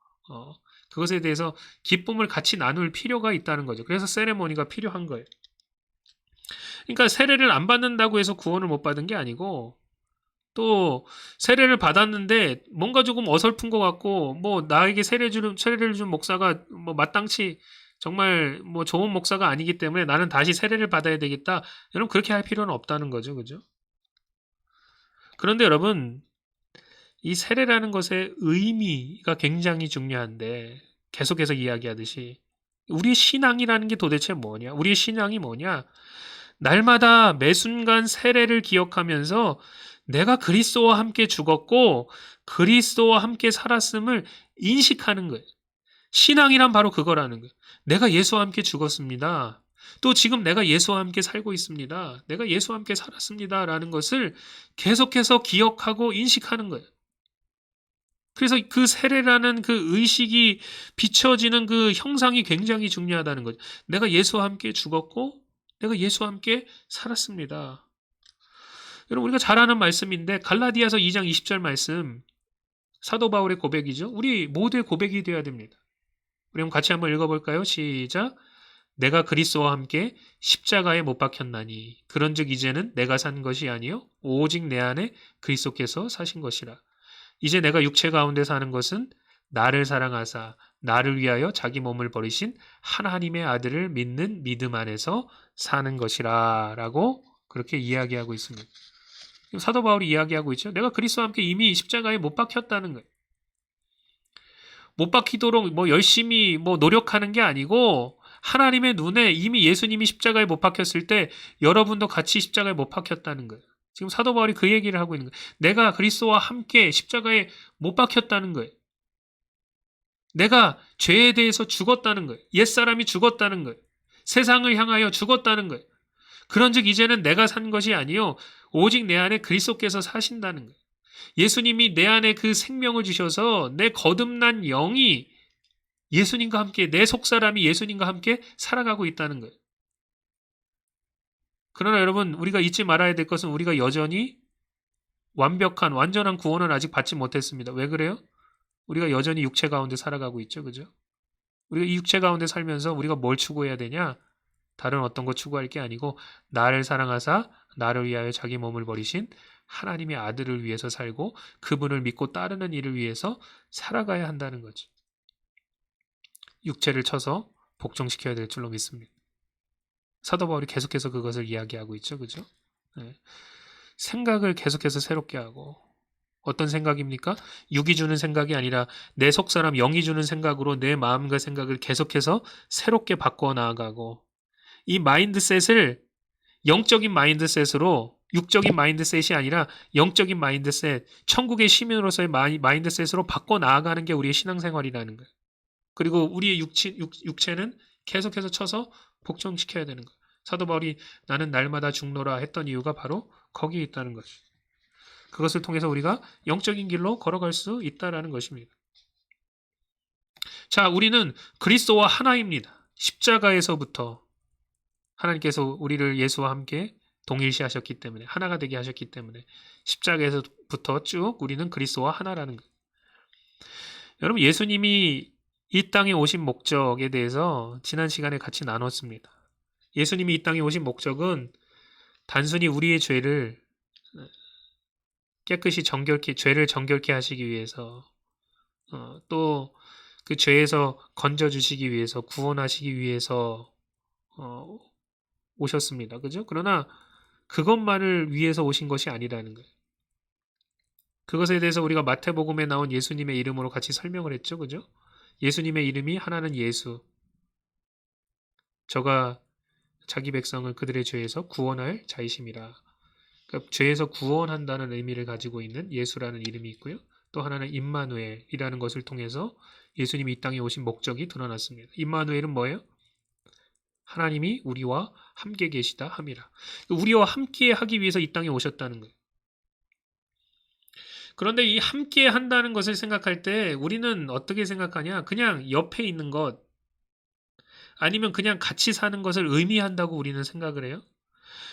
그것에 대해서 기쁨을 같이 나눌 필요가 있다는 거죠. 그래서 세레모니가 필요한 거예요. 그러니까 세례를 안 받는다고 해서 구원을 못 받은 게 아니고 또 세례를 받았는데 뭔가 조금 어설픈 것 같고 뭐 나에게 세례를 준 목사가 뭐 마땅치 정말 뭐 좋은 목사가 아니기 때문에 나는 다시 세례를 받아야 되겠다. 여러분 그렇게 할 필요는 없다는 거죠. 그죠? 그런데 여러분, 이 세례라는 것의 의미가 굉장히 중요한데 계속해서 이야기하듯이 우리의 신앙이라는 게 도대체 뭐냐? 우리의 신앙이 뭐냐? 날마다 매 순간 세례를 기억하면서 내가 그리스도와 함께 죽었고 그리스도와 함께 살았음을 인식하는 거예요. 신앙이란 바로 그거라는 거예요. 내가 예수와 함께 죽었습니다. 또 지금 내가 예수와 함께 살고 있습니다. 내가 예수와 함께 살았습니다. 라는 것을 계속해서 기억하고 인식하는 거예요. 그래서 그 세례라는 그 의식이 비춰지는 그 형상이 굉장히 중요하다는 거죠. 내가 예수와 함께 죽었고 내가 예수와 함께 살았습니다. 여러분 우리가 잘 아는 말씀인데 갈라디아서 2장 20절 말씀 사도 바울의 고백이죠. 우리 모두의 고백이 되어야 됩니다. 우리 같이 한번 읽어볼까요? 시작. 내가 그리스도와 함께 십자가에 못 박혔나니 그런즉 이제는 내가 산 것이 아니요 오직 내 안에 그리스도께서 사신 것이라. 이제 내가 육체 가운데 사는 것은 나를 사랑하사 나를 위하여 자기 몸을 버리신 하나님의 아들을 믿는 믿음 안에서 사는 것이라 라고 그렇게 이야기하고 있습니다. 사도 바울이 이야기하고 있죠. 내가 그리스도와 함께 이미 십자가에 못 박혔다는 거예요. 못 박히도록 뭐 열심히 뭐 노력하는 게 아니고 하나님의 눈에 이미 예수님이 십자가에 못 박혔을 때 여러분도 같이 십자가에 못 박혔다는 거예요. 지금 사도 바울이 그 얘기를 하고 있는 거예요. 내가 그리스도와 함께 십자가에 못 박혔다는 거예요. 내가 죄에 대해서 죽었다는 거예요. 옛사람이 죽었다는 거예요. 세상을 향하여 죽었다는 거예요. 그런즉 이제는 내가 산 것이 아니요 오직 내 안에 그리스도께서 사신다는 거예요. 예수님이 내 안에 그 생명을 주셔서 내 거듭난 영이 예수님과 함께 내 속사람이 예수님과 함께 살아가고 있다는 거예요. 그러나 여러분 우리가 잊지 말아야 될 것은 우리가 여전히 완벽한 완전한 구원을 아직 받지 못했습니다. 왜 그래요? 우리가 여전히 육체 가운데 살아가고 있죠. 그죠? 우리가 이 육체 가운데 살면서 우리가 뭘 추구해야 되냐? 다른 어떤 거 추구할 게 아니고 나를 사랑하사 나를 위하여 자기 몸을 버리신 하나님의 아들을 위해서 살고 그분을 믿고 따르는 일을 위해서 살아가야 한다는 거지. 육체를 쳐서 복종시켜야 될 줄로 믿습니다. 사도 바울이 계속해서 그것을 이야기하고 있죠. 그죠? 네. 생각을 계속해서 새롭게 하고 어떤 생각입니까? 육이 주는 생각이 아니라 내 속사람 영이 주는 생각으로 내 마음과 생각을 계속해서 새롭게 바꿔 나아가고 이 마인드셋을 영적인 마인드셋으로 육적인 마인드셋이 아니라 영적인 마인드셋, 천국의 시민으로서의 마인드셋으로 바꿔 나아가는 게 우리의 신앙생활이라는 거예요. 그리고 우리의 육체는 계속해서 쳐서 복종시켜야 되는 거예요. 사도 바울이 나는 날마다 죽노라 했던 이유가 바로 거기에 있다는 거죠. 그것을 통해서 우리가 영적인 길로 걸어갈 수 있다는 것입니다. 자, 우리는 그리스도와 하나입니다. 십자가에서부터 하나님께서 우리를 예수와 함께 동일시하셨기 때문에 하나가 되게 하셨기 때문에 십자가에서부터 쭉 우리는 그리스도와 하나라는 거예요. 여러분 예수님이 이 땅에 오신 목적에 대해서 지난 시간에 같이 나눴습니다. 예수님이 이 땅에 오신 목적은 단순히 우리의 죄를 깨끗이 죄를 정결케 하시기 위해서 또 그 죄에서 건져주시기 위해서 구원하시기 위해서 오셨습니다. 그죠? 그러나 그것만을 위해서 오신 것이 아니라는 거예요. 그것에 대해서 우리가 마태복음에 나온 예수님의 이름으로 같이 설명을 했죠. 그죠? 예수님의 이름이 하나는 예수. 저가 자기 백성을 그들의 죄에서 구원할 자이심이라. 그러니까 죄에서 구원한다는 의미를 가지고 있는 예수라는 이름이 있고요. 또 하나는 임마누엘이라는 것을 통해서 예수님이 이 땅에 오신 목적이 드러났습니다. 임마누엘은 뭐예요? 하나님이 우리와 함께 계시다 함이라. 우리와 함께 하기 위해서 이 땅에 오셨다는 거예요. 그런데 이 함께 한다는 것을 생각할 때 우리는 어떻게 생각하냐? 그냥 옆에 있는 것 아니면 그냥 같이 사는 것을 의미한다고 우리는 생각을 해요.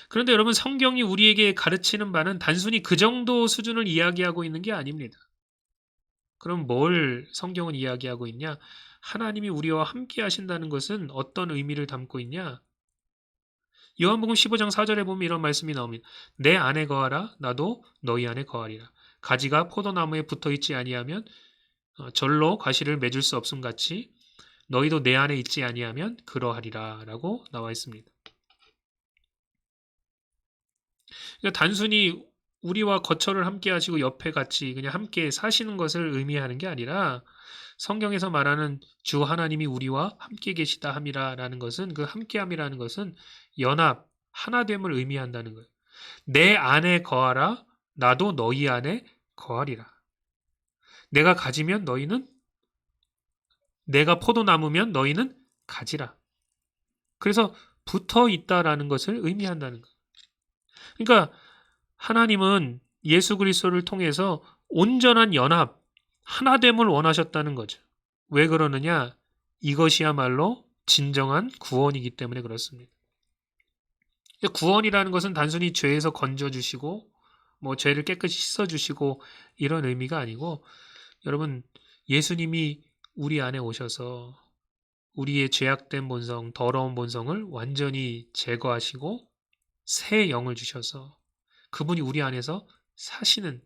그런데 여러분 성경이 우리에게 가르치는 바는 단순히 그 정도 수준을 이야기하고 있는 게 아닙니다. 그럼 뭘 성경은 이야기하고 있냐? 하나님이 우리와 함께 하신다는 것은 어떤 의미를 담고 있냐? 요한복음 15장 4절에 보면 이런 말씀이 나옵니다. 내 안에 거하라 나도 너희 안에 거하리라. 가지가 포도나무에 붙어있지 아니하면 절로 가시를 맺을 수 없음 같이 너희도 내 안에 있지 아니하면 그러하리라 라고 나와 있습니다. 그러니까 단순히 우리와 거처를 함께 하시고 옆에 같이 그냥 함께 사시는 것을 의미하는 게 아니라 성경에서 말하는 주 하나님이 우리와 함께 계시다 함이라라는 것은 그 함께함이라는 것은 연합, 하나됨을 의미한다는 거예요. 내 안에 거하라 나도 너희 안에 거하리라. 내가 가지면 너희는 내가 포도나무면 너희는 가지라. 그래서 붙어 있다라는 것을 의미한다는 거예요. 그러니까 하나님은 예수 그리스도를 통해서 온전한 연합, 하나됨을 원하셨다는 거죠. 왜 그러느냐? 이것이야말로 진정한 구원이기 때문에 그렇습니다. 구원이라는 것은 단순히 죄에서 건져주시고 뭐 죄를 깨끗이 씻어주시고 이런 의미가 아니고 여러분 예수님이 우리 안에 오셔서 우리의 죄악된 본성, 더러운 본성을 완전히 제거하시고 새 영을 주셔서 그분이 우리 안에서 사시는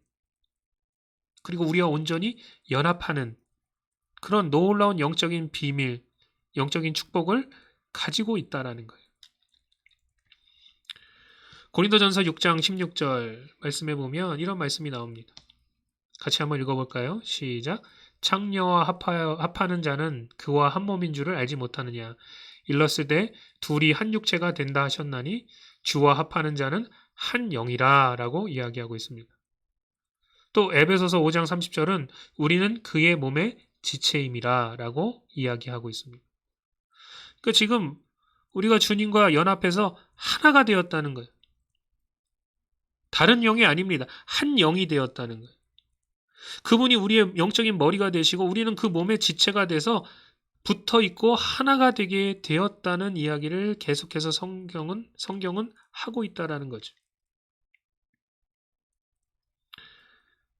그리고 우리와 온전히 연합하는 그런 놀라운 영적인 비밀, 영적인 축복을 가지고 있다라는 거예요. 고린도전서 6장 16절 말씀해 보면 이런 말씀이 나옵니다. 같이 한번 읽어볼까요? 시작. 창녀와 합하는 자는 그와 한 몸인 줄을 알지 못하느냐. 일렀으되 둘이 한 육체가 된다 하셨나니 주와 합하는 자는 한 영이라 라고 이야기하고 있습니다. 또 에베소서 5장 30절은 우리는 그의 몸의 지체임이라 라고 이야기하고 있습니다. 그러니까 지금 우리가 주님과 연합해서 하나가 되었다는 거예요. 다른 영이 아닙니다. 한 영이 되었다는 거예요. 그분이 우리의 영적인 머리가 되시고 우리는 그 몸의 지체가 돼서 붙어 있고 하나가 되게 되었다는 이야기를 계속해서 성경은 하고 있다라는 거죠.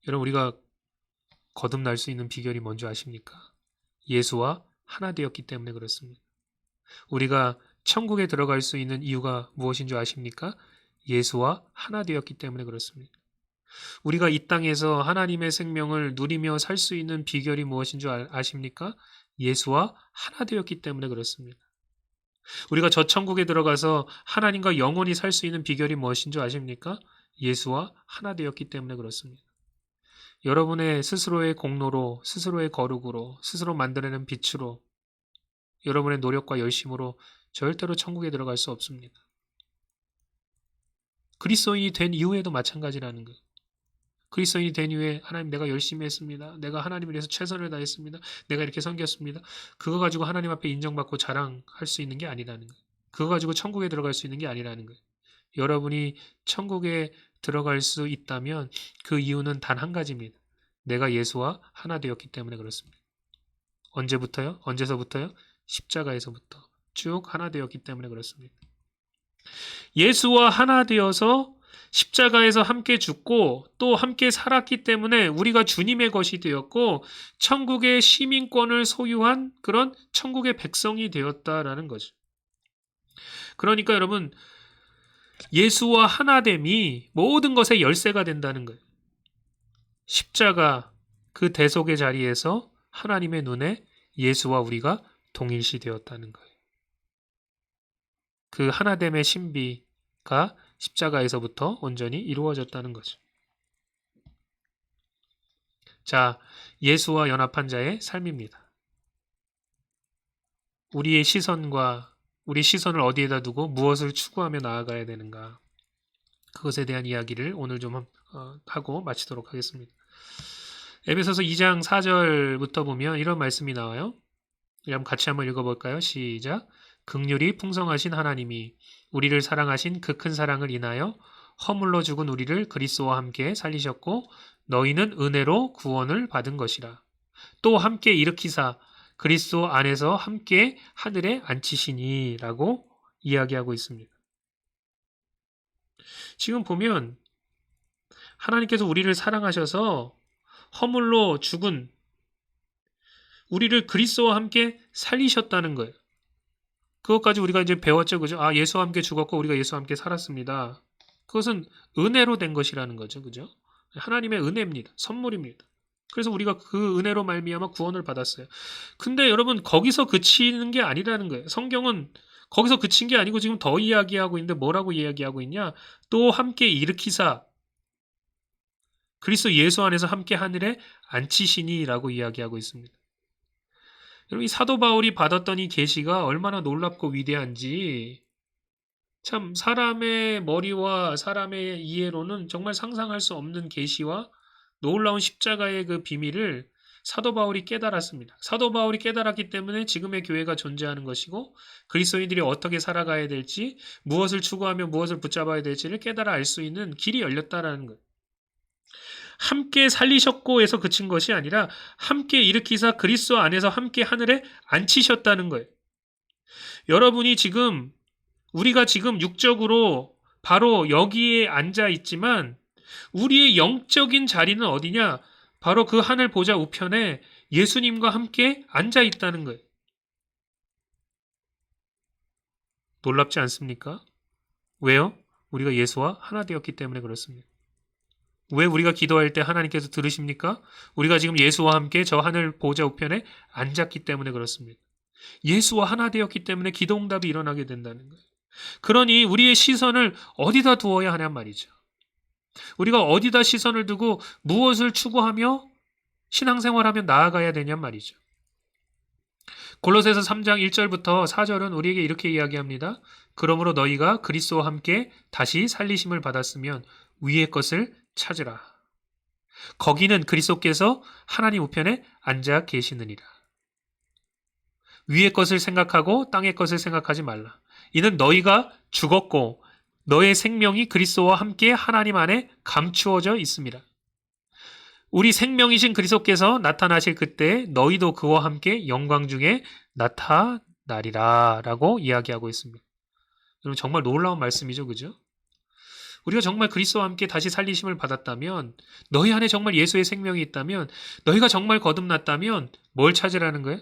여러분 우리가 거듭날 수 있는 비결이 뭔지 아십니까? 예수와 하나 되었기 때문에 그렇습니다. 우리가 천국에 들어갈 수 있는 이유가 무엇인 줄 아십니까? 예수와 하나 되었기 때문에 그렇습니다. 우리가 이 땅에서 하나님의 생명을 누리며 살 수 있는 비결이 무엇인 줄 아십니까? 예수와 하나 되었기 때문에 그렇습니다. 우리가 저 천국에 들어가서 하나님과 영원히 살 수 있는 비결이 무엇인 줄 아십니까? 예수와 하나 되었기 때문에 그렇습니다. 여러분의 스스로의 공로로, 스스로의 거룩으로, 스스로 만들어낸 빛으로, 여러분의 노력과 열심으로 절대로 천국에 들어갈 수 없습니다. 그리스도인이 된 이후에도 마찬가지라는 거예요. 그리스도인이 된 이후에 하나님 내가 열심히 했습니다. 내가 하나님을 위해서 최선을 다했습니다. 내가 이렇게 섬겼습니다. 그거 가지고 하나님 앞에 인정받고 자랑할 수 있는 게 아니라는 거예요. 그거 가지고 천국에 들어갈 수 있는 게 아니라는 거예요. 여러분이 천국에 들어갈 수 있다면 그 이유는 단 한 가지입니다. 내가 예수와 하나 되었기 때문에 그렇습니다. 언제부터요? 언제서부터요? 십자가에서부터 쭉 하나 되었기 때문에 그렇습니다. 예수와 하나 되어서 십자가에서 함께 죽고 또 함께 살았기 때문에 우리가 주님의 것이 되었고 천국의 시민권을 소유한 그런 천국의 백성이 되었다라는 거죠. 그러니까 여러분 예수와 하나됨이 모든 것의 열쇠가 된다는 거예요. 십자가 그 대속의 자리에서 하나님의 눈에 예수와 우리가 동일시 되었다는 거예요. 그 하나됨의 신비가 십자가에서부터 온전히 이루어졌다는 거죠. 자, 예수와 연합한 자의 삶입니다. 우리 시선을 어디에다 두고 무엇을 추구하며 나아가야 되는가? 그것에 대한 이야기를 오늘 좀 하고 마치도록 하겠습니다. 에베소서 2장 4절부터 보면 이런 말씀이 나와요. 그럼 같이 한번 읽어볼까요? 시작. 긍휼이 풍성하신 하나님이 우리를 사랑하신 그 큰 사랑을 인하여 허물로 죽은 우리를 그리스도와 함께 살리셨고 너희는 은혜로 구원을 받은 것이라. 또 함께 일으키사 그리스도 안에서 함께 하늘에 앉히시니 라고 이야기하고 있습니다. 지금 보면 하나님께서 우리를 사랑하셔서 허물로 죽은 우리를 그리스도와 함께 살리셨다는 거예요. 그것까지 우리가 이제 배웠죠. 그죠? 아, 예수와 함께 죽었고 우리가 예수와 함께 살았습니다. 그것은 은혜로 된 것이라는 거죠. 그죠? 하나님의 은혜입니다. 선물입니다. 그래서 우리가 그 은혜로 말미암아 구원을 받았어요. 근데 여러분 거기서 그치는 게 아니라는 거예요. 성경은 거기서 그친 게 아니고 지금 더 이야기하고 있는데 뭐라고 이야기하고 있냐? 또 함께 일으키사 그리스도 예수 안에서 함께 하늘에 앉히시니라고 이야기하고 있습니다. 여러분, 이 사도 바울이 받았던 이 계시가 얼마나 놀랍고 위대한지 참 사람의 머리와 사람의 이해로는 정말 상상할 수 없는 계시와 놀라운 십자가의 그 비밀을 사도 바울이 깨달았습니다. 사도 바울이 깨달았기 때문에 지금의 교회가 존재하는 것이고 그리스도인들이 어떻게 살아가야 될지 무엇을 추구하며 무엇을 붙잡아야 될지를 깨달아 알 수 있는 길이 열렸다라는 거예요. 함께 살리셨고 해서 그친 것이 아니라 함께 일으키사 그리스도 안에서 함께 하늘에 앉히셨다는 거예요. 여러분이 지금 우리가 지금 육적으로 바로 여기에 앉아 있지만 우리의 영적인 자리는 어디냐? 바로 그 하늘 보좌 우편에 예수님과 함께 앉아 있다는 거예요. 놀랍지 않습니까? 왜요? 우리가 예수와 하나 되었기 때문에 그렇습니다. 왜 우리가 기도할 때 하나님께서 들으십니까? 우리가 지금 예수와 함께 저 하늘 보좌 우편에 앉았기 때문에 그렇습니다. 예수와 하나 되었기 때문에 기도 응답이 일어나게 된다는 거예요. 그러니 우리의 시선을 어디다 두어야 하냔 말이죠. 우리가 어디다 시선을 두고 무엇을 추구하며 신앙생활하며 나아가야 되냔 말이죠. 골로새서 3장 1절부터 4절은 우리에게 이렇게 이야기합니다. 그러므로 너희가 그리스도와 함께 다시 살리심을 받았으면 위의 것을 찾으라. 거기는 그리스도께서 하나님 우편에 앉아 계시느니라. 위의 것을 생각하고 땅의 것을 생각하지 말라. 이는 너희가 죽었고 너의 생명이 그리스도와 함께 하나님 안에 감추어져 있습니다. 우리 생명이신 그리스도께서 나타나실 그때 너희도 그와 함께 영광 중에 나타나리라 라고 이야기하고 있습니다. 여러분 정말 놀라운 말씀이죠. 그죠? 우리가 정말 그리스도와 함께 다시 살리심을 받았다면 너희 안에 정말 예수의 생명이 있다면 너희가 정말 거듭났다면 뭘 찾으라는 거예요?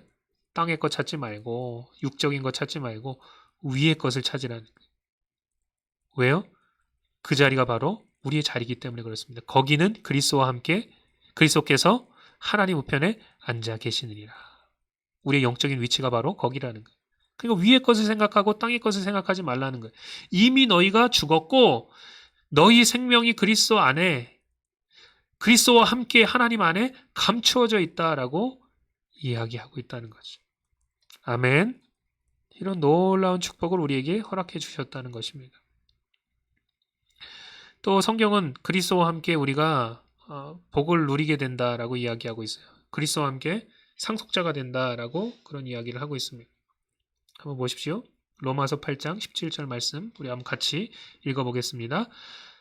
땅의 것 찾지 말고 육적인 것 찾지 말고 위의 것을 찾으라는 거예요. 왜요? 그 자리가 바로 우리의 자리이기 때문에 그렇습니다. 거기는 그리스도와 함께 그리스도께서 하나님 우편에 앉아 계시느니라. 우리의 영적인 위치가 바로 거기라는 거예요. 그러니까 위의 것을 생각하고 땅의 것을 생각하지 말라는 거예요. 이미 너희가 죽었고 너희 생명이 그리스도 안에 그리스도와 함께 하나님 안에 감추어져 있다라고 이야기하고 있다는 거죠. 아멘. 이런 놀라운 축복을 우리에게 허락해 주셨다는 것입니다. 또 성경은 그리스도와 함께 우리가 복을 누리게 된다라고 이야기하고 있어요. 그리스도와 함께 상속자가 된다라고 그런 이야기를 하고 있습니다. 한번 보십시오. 로마서 8장 17절 말씀 우리 한번 같이 읽어보겠습니다.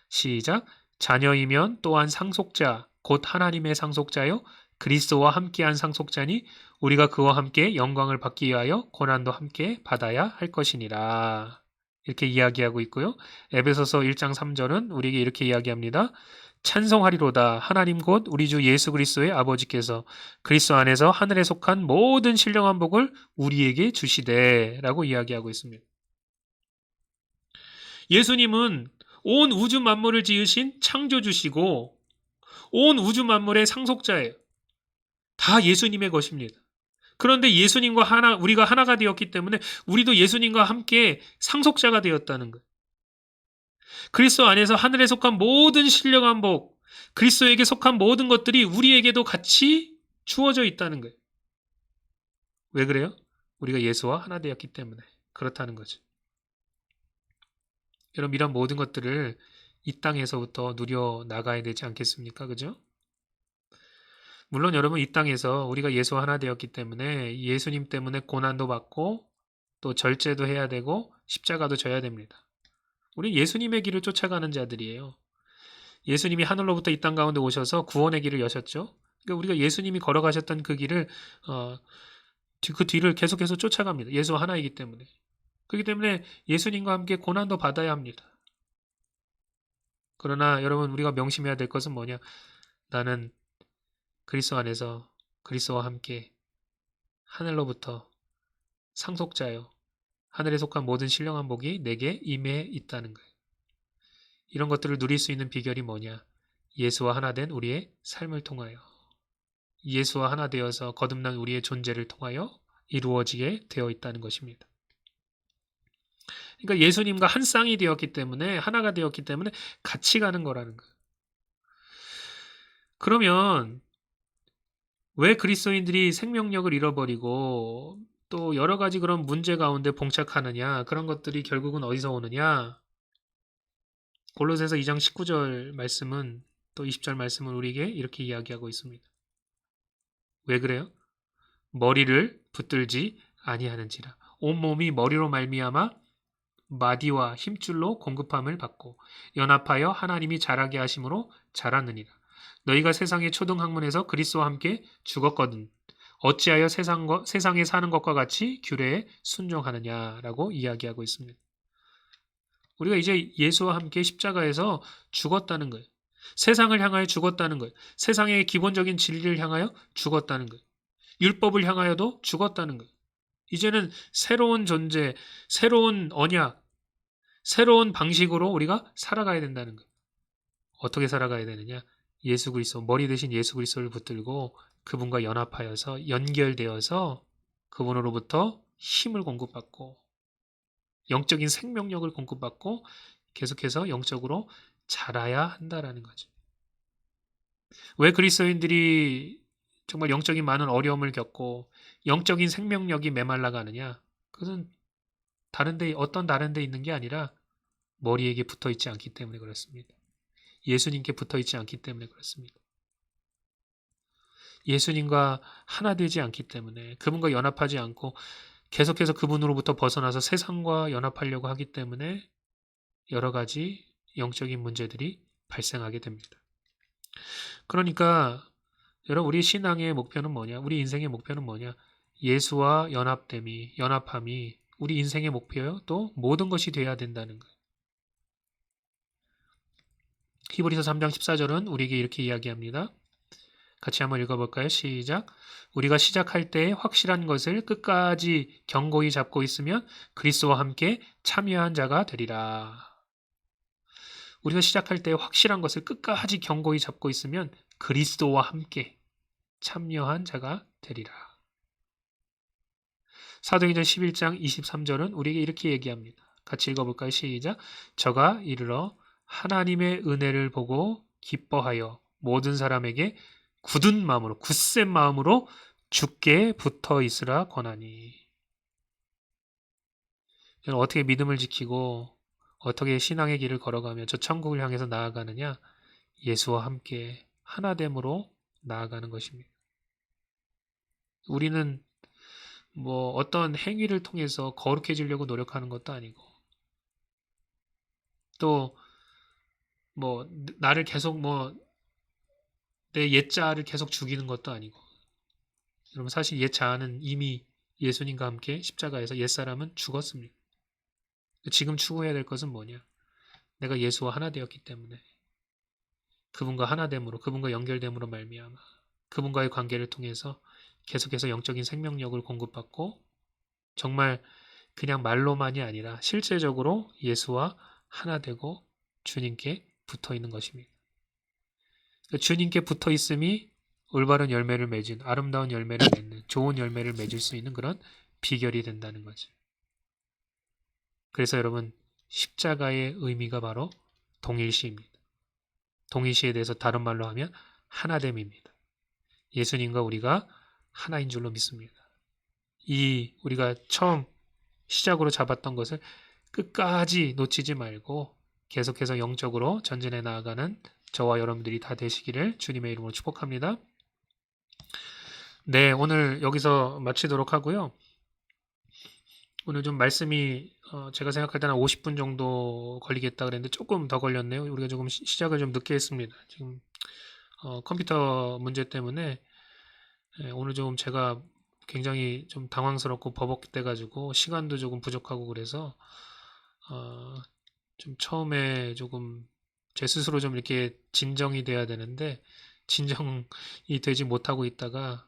시작. 자녀이면 또한 상속자 곧 하나님의 상속자요 그리스도와 함께한 상속자니 우리가 그와 함께 영광을 받기 위하여 고난도 함께 받아야 할 것이니라. 이렇게 이야기하고 있고요. 에베소서 1장 3절은 우리에게 이렇게 이야기합니다. 찬송하리로다 하나님 곧 우리 주 예수 그리스도의 아버지께서 그리스도 안에서 하늘에 속한 모든 신령한 복을 우리에게 주시되 라고 이야기하고 있습니다. 예수님은 온 우주 만물을 지으신 창조주시고 온 우주 만물의 상속자예요. 다 예수님의 것입니다. 그런데 예수님과 우리가 하나가 되었기 때문에 우리도 예수님과 함께 상속자가 되었다는 거예요. 그리스도 안에서 하늘에 속한 모든 신령한 복, 그리스도에게 속한 모든 것들이 우리에게도 같이 주어져 있다는 거예요. 왜 그래요? 우리가 예수와 하나 되었기 때문에 그렇다는 거죠. 여러분 이런 모든 것들을 이 땅에서부터 누려 나가야 되지 않겠습니까? 그죠? 물론 여러분 이 땅에서 우리가 예수와 하나 되었기 때문에 예수님 때문에 고난도 받고 또 절제도 해야 되고 십자가도 져야 됩니다. 우리 예수님의 길을 쫓아가는 자들이에요. 예수님이 하늘로부터 이 땅 가운데 오셔서 구원의 길을 여셨죠. 그러니까 우리가 예수님이 걸어가셨던 그 길을 그 뒤를 계속해서 쫓아갑니다. 예수와 하나이기 때문에. 그렇기 때문에 예수님과 함께 고난도 받아야 합니다. 그러나 여러분 우리가 명심해야 될 것은 뭐냐? 나는 그리스도 안에서 그리스도와 함께 하늘로부터 상속자요. 하늘에 속한 모든 신령한 복이 내게 임해 있다는 거예요. 이런 것들을 누릴 수 있는 비결이 뭐냐? 예수와 하나 된 우리의 삶을 통하여 예수와 하나 되어서 거듭난 우리의 존재를 통하여 이루어지게 되어 있다는 것입니다. 그러니까 예수님과 한 쌍이 되었기 때문에 하나가 되었기 때문에 같이 가는 거라는 거예요. 그러면 왜 그리스도인들이 생명력을 잃어버리고 또 여러 가지 그런 문제 가운데 봉착하느냐? 그런 것들이 결국은 어디서 오느냐? 골로새서 2장 19절 말씀은 또 20절 말씀은 우리에게 이렇게 이야기하고 있습니다. 왜 그래요? 머리를 붙들지 아니하는지라. 온몸이 머리로 말미암아 마디와 힘줄로 공급함을 받고 연합하여 하나님이 자라게 하심으로 자라느니라. 너희가 세상의 초등학문에서 그리스도와 함께 죽었거든. 어찌하여 세상에 사는 것과 같이 규례에 순종하느냐라고 이야기하고 있습니다. 우리가 이제 예수와 함께 십자가에서 죽었다는 거예요. 세상을 향하여 죽었다는 거예요. 세상의 기본적인 진리를 향하여 죽었다는 거예요. 율법을 향하여도 죽었다는 거예요. 이제는 새로운 존재, 새로운 언약, 새로운 방식으로 우리가 살아가야 된다는 거예요. 어떻게 살아가야 되느냐? 예수 그리스도, 머리 대신 예수 그리스도를 붙들고 그분과 연합하여서 연결되어서 그분으로부터 힘을 공급받고 영적인 생명력을 공급받고 계속해서 영적으로 자라야 한다라는 거죠. 왜 그리스도인들이 정말 영적인 많은 어려움을 겪고 영적인 생명력이 메말라가느냐? 그것은 어떤 다른 데 있는 게 아니라 머리에게 붙어 있지 않기 때문에 그렇습니다. 예수님께 붙어 있지 않기 때문에 그렇습니다. 예수님과 하나 되지 않기 때문에 그분과 연합하지 않고 계속해서 그분으로부터 벗어나서 세상과 연합하려고 하기 때문에 여러 가지 영적인 문제들이 발생하게 됩니다. 그러니까 여러분 우리 신앙의 목표는 뭐냐? 우리 인생의 목표는 뭐냐? 예수와 연합함이 우리 인생의 목표요. 또 모든 것이 돼야 된다는 거예요. 히브리서 3장 14절은 우리에게 이렇게 이야기합니다. 같이 한번 읽어볼까요? 시작. 우리가 시작할 때 확실한 것을 끝까지 견고히 잡고 있으면 그리스도와 함께 참여한 자가 되리라. 우리가 시작할 때 확실한 것을 끝까지 견고히 잡고 있으면 그리스도와 함께 참여한 자가 되리라. 사도행전 11장 23절은 우리에게 이렇게 얘기합니다. 같이 읽어볼까요? 시작. 저가 이르러 하나님의 은혜를 보고 기뻐하여 모든 사람에게 굳센 마음으로 주께 붙어 있으라 권하니. 저는 어떻게 믿음을 지키고 어떻게 신앙의 길을 걸어가며 저 천국을 향해서 나아가느냐? 예수와 함께 하나됨으로 나아가는 것입니다. 우리는 뭐 어떤 행위를 통해서 거룩해지려고 노력하는 것도 아니고 또 뭐 나를 계속 내 옛자를 계속 죽이는 것도 아니고 여러분 사실 옛자아는 이미 예수님과 함께 십자가에서 옛사람은 죽었습니다. 지금 추구해야 될 것은 뭐냐? 내가 예수와 하나 되었기 때문에 그분과 하나됨으로 그분과 연결됨으로 말미암아 그분과의 관계를 통해서 계속해서 영적인 생명력을 공급받고 정말 그냥 말로만이 아니라 실제적으로 예수와 하나 되고 주님께 붙어 있는 것입니다. 주님께 붙어 있음이 올바른 열매를 맺은 아름다운 열매를 맺는 좋은 열매를 맺을 수 있는 그런 비결이 된다는 거죠. 그래서 여러분 십자가의 의미가 바로 동일시입니다. 동일시에 대해서 다른 말로 하면 하나됨입니다. 예수님과 우리가 하나인 줄로 믿습니다. 우리가 처음 시작으로 잡았던 것을 끝까지 놓치지 말고 계속해서 영적으로 전진해 나아가는 저와 여러분들이 다 되시기를 주님의 이름으로 축복합니다. 네, 오늘 여기서 마치도록 하고요. 오늘 좀 말씀이 제가 생각할 때는 50분 정도 걸리겠다 그랬는데 조금 더 걸렸네요. 우리가 조금 시작을 좀 늦게 했습니다. 지금 컴퓨터 문제 때문에 오늘 좀 제가 굉장히 좀 당황스럽고 버벅대 가지고 시간도 조금 부족하고 그래서 좀 처음에 조금 제 스스로 좀 이렇게 진정이 돼야 되는데 진정이 되지 못하고 있다가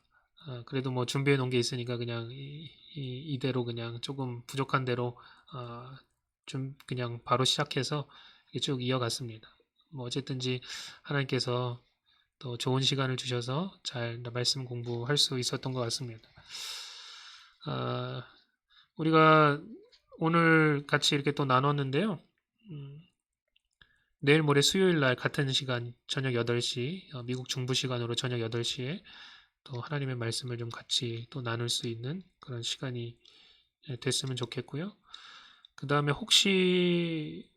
그래도 뭐 준비해 놓은 게 있으니까 그냥 이대로 그냥 조금 부족한 대로 좀 그냥 바로 시작해서 쭉 이어갔습니다. 뭐 어쨌든지 하나님께서 또 좋은 시간을 주셔서 잘 말씀 공부할 수 있었던 것 같습니다. 우리가 오늘 같이 이렇게 또 나눴는데요. 내일 모레 수요일 날 같은 시간 저녁 8시 미국 중부 시간으로 저녁 8시에 또 하나님의 말씀을 좀 같이 또 나눌 수 있는 그런 시간이 됐으면 좋겠고요. 그 다음에 혹시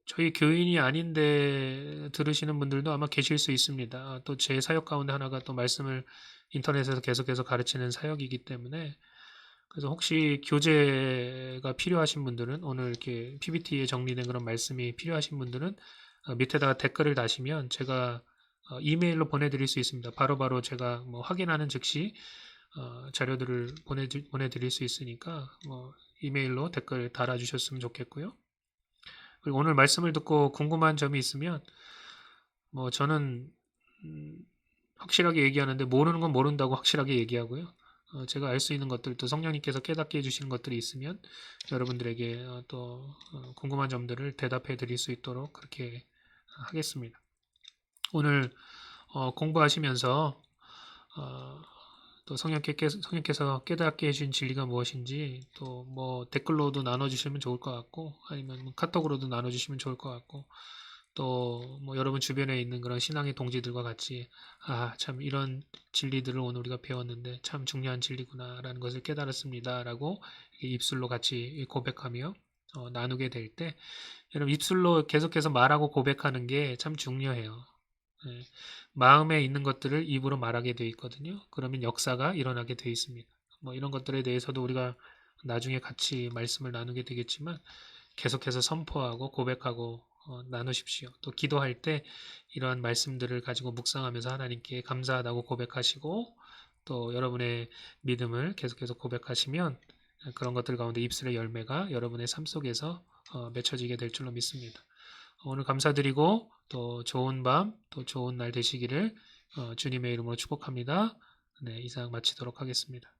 저희 교인이 아닌데 들으시는 분들도 아마 계실 수 있습니다. 또 제 사역 가운데 하나가 또 말씀을 인터넷에서 계속해서 가르치는 사역이기 때문에 그래서 혹시 교재가 필요하신 분들은 오늘 이렇게 PPT에 정리된 그런 말씀이 필요하신 분들은 밑에다가 댓글을 다시면 제가 이메일로 보내드릴 수 있습니다. 바로바로 제가 뭐 확인하는 즉시 자료들을 보내드릴 수 있으니까 이메일로 댓글 달아주셨으면 좋겠고요. 그리고 오늘 말씀을 듣고 궁금한 점이 있으면 저는 확실하게 얘기하는데 모르는 건 모른다고 확실하게 얘기하고요. 제가 알 수 있는 것들 또 성령님께서 깨닫게 해주시는 것들이 있으면 여러분들에게 또 궁금한 점들을 대답해 드릴 수 있도록 그렇게 하겠습니다. 오늘 공부하시면서 또 성령께서 깨닫게 해주신 진리가 무엇인지 또 뭐 댓글로도 나눠주시면 좋을 것 같고 아니면 뭐 카톡으로도 나눠주시면 좋을 것 같고 또 뭐 여러분 주변에 있는 그런 신앙의 동지들과 같이 참 이런 진리들을 오늘 우리가 배웠는데 참 중요한 진리구나라는 것을 깨달았습니다라고 입술로 같이 고백하며 나누게 될 때 여러분 입술로 계속해서 말하고 고백하는 게 참 중요해요. 예, 마음에 있는 것들을 입으로 말하게 돼 있거든요. 그러면 역사가 일어나게 돼 있습니다. 뭐 이런 것들에 대해서도 우리가 나중에 같이 말씀을 나누게 되겠지만 계속해서 선포하고 고백하고 나누십시오. 또 기도할 때 이러한 말씀들을 가지고 묵상하면서 하나님께 감사하다고 고백하시고 또 여러분의 믿음을 계속해서 고백하시면 그런 것들 가운데 입술의 열매가 여러분의 삶 속에서 맺혀지게 될 줄로 믿습니다. 오늘 감사드리고 또 좋은 밤, 또 좋은 날 되시기를 주님의 이름으로 축복합니다. 네, 이상 마치도록 하겠습니다.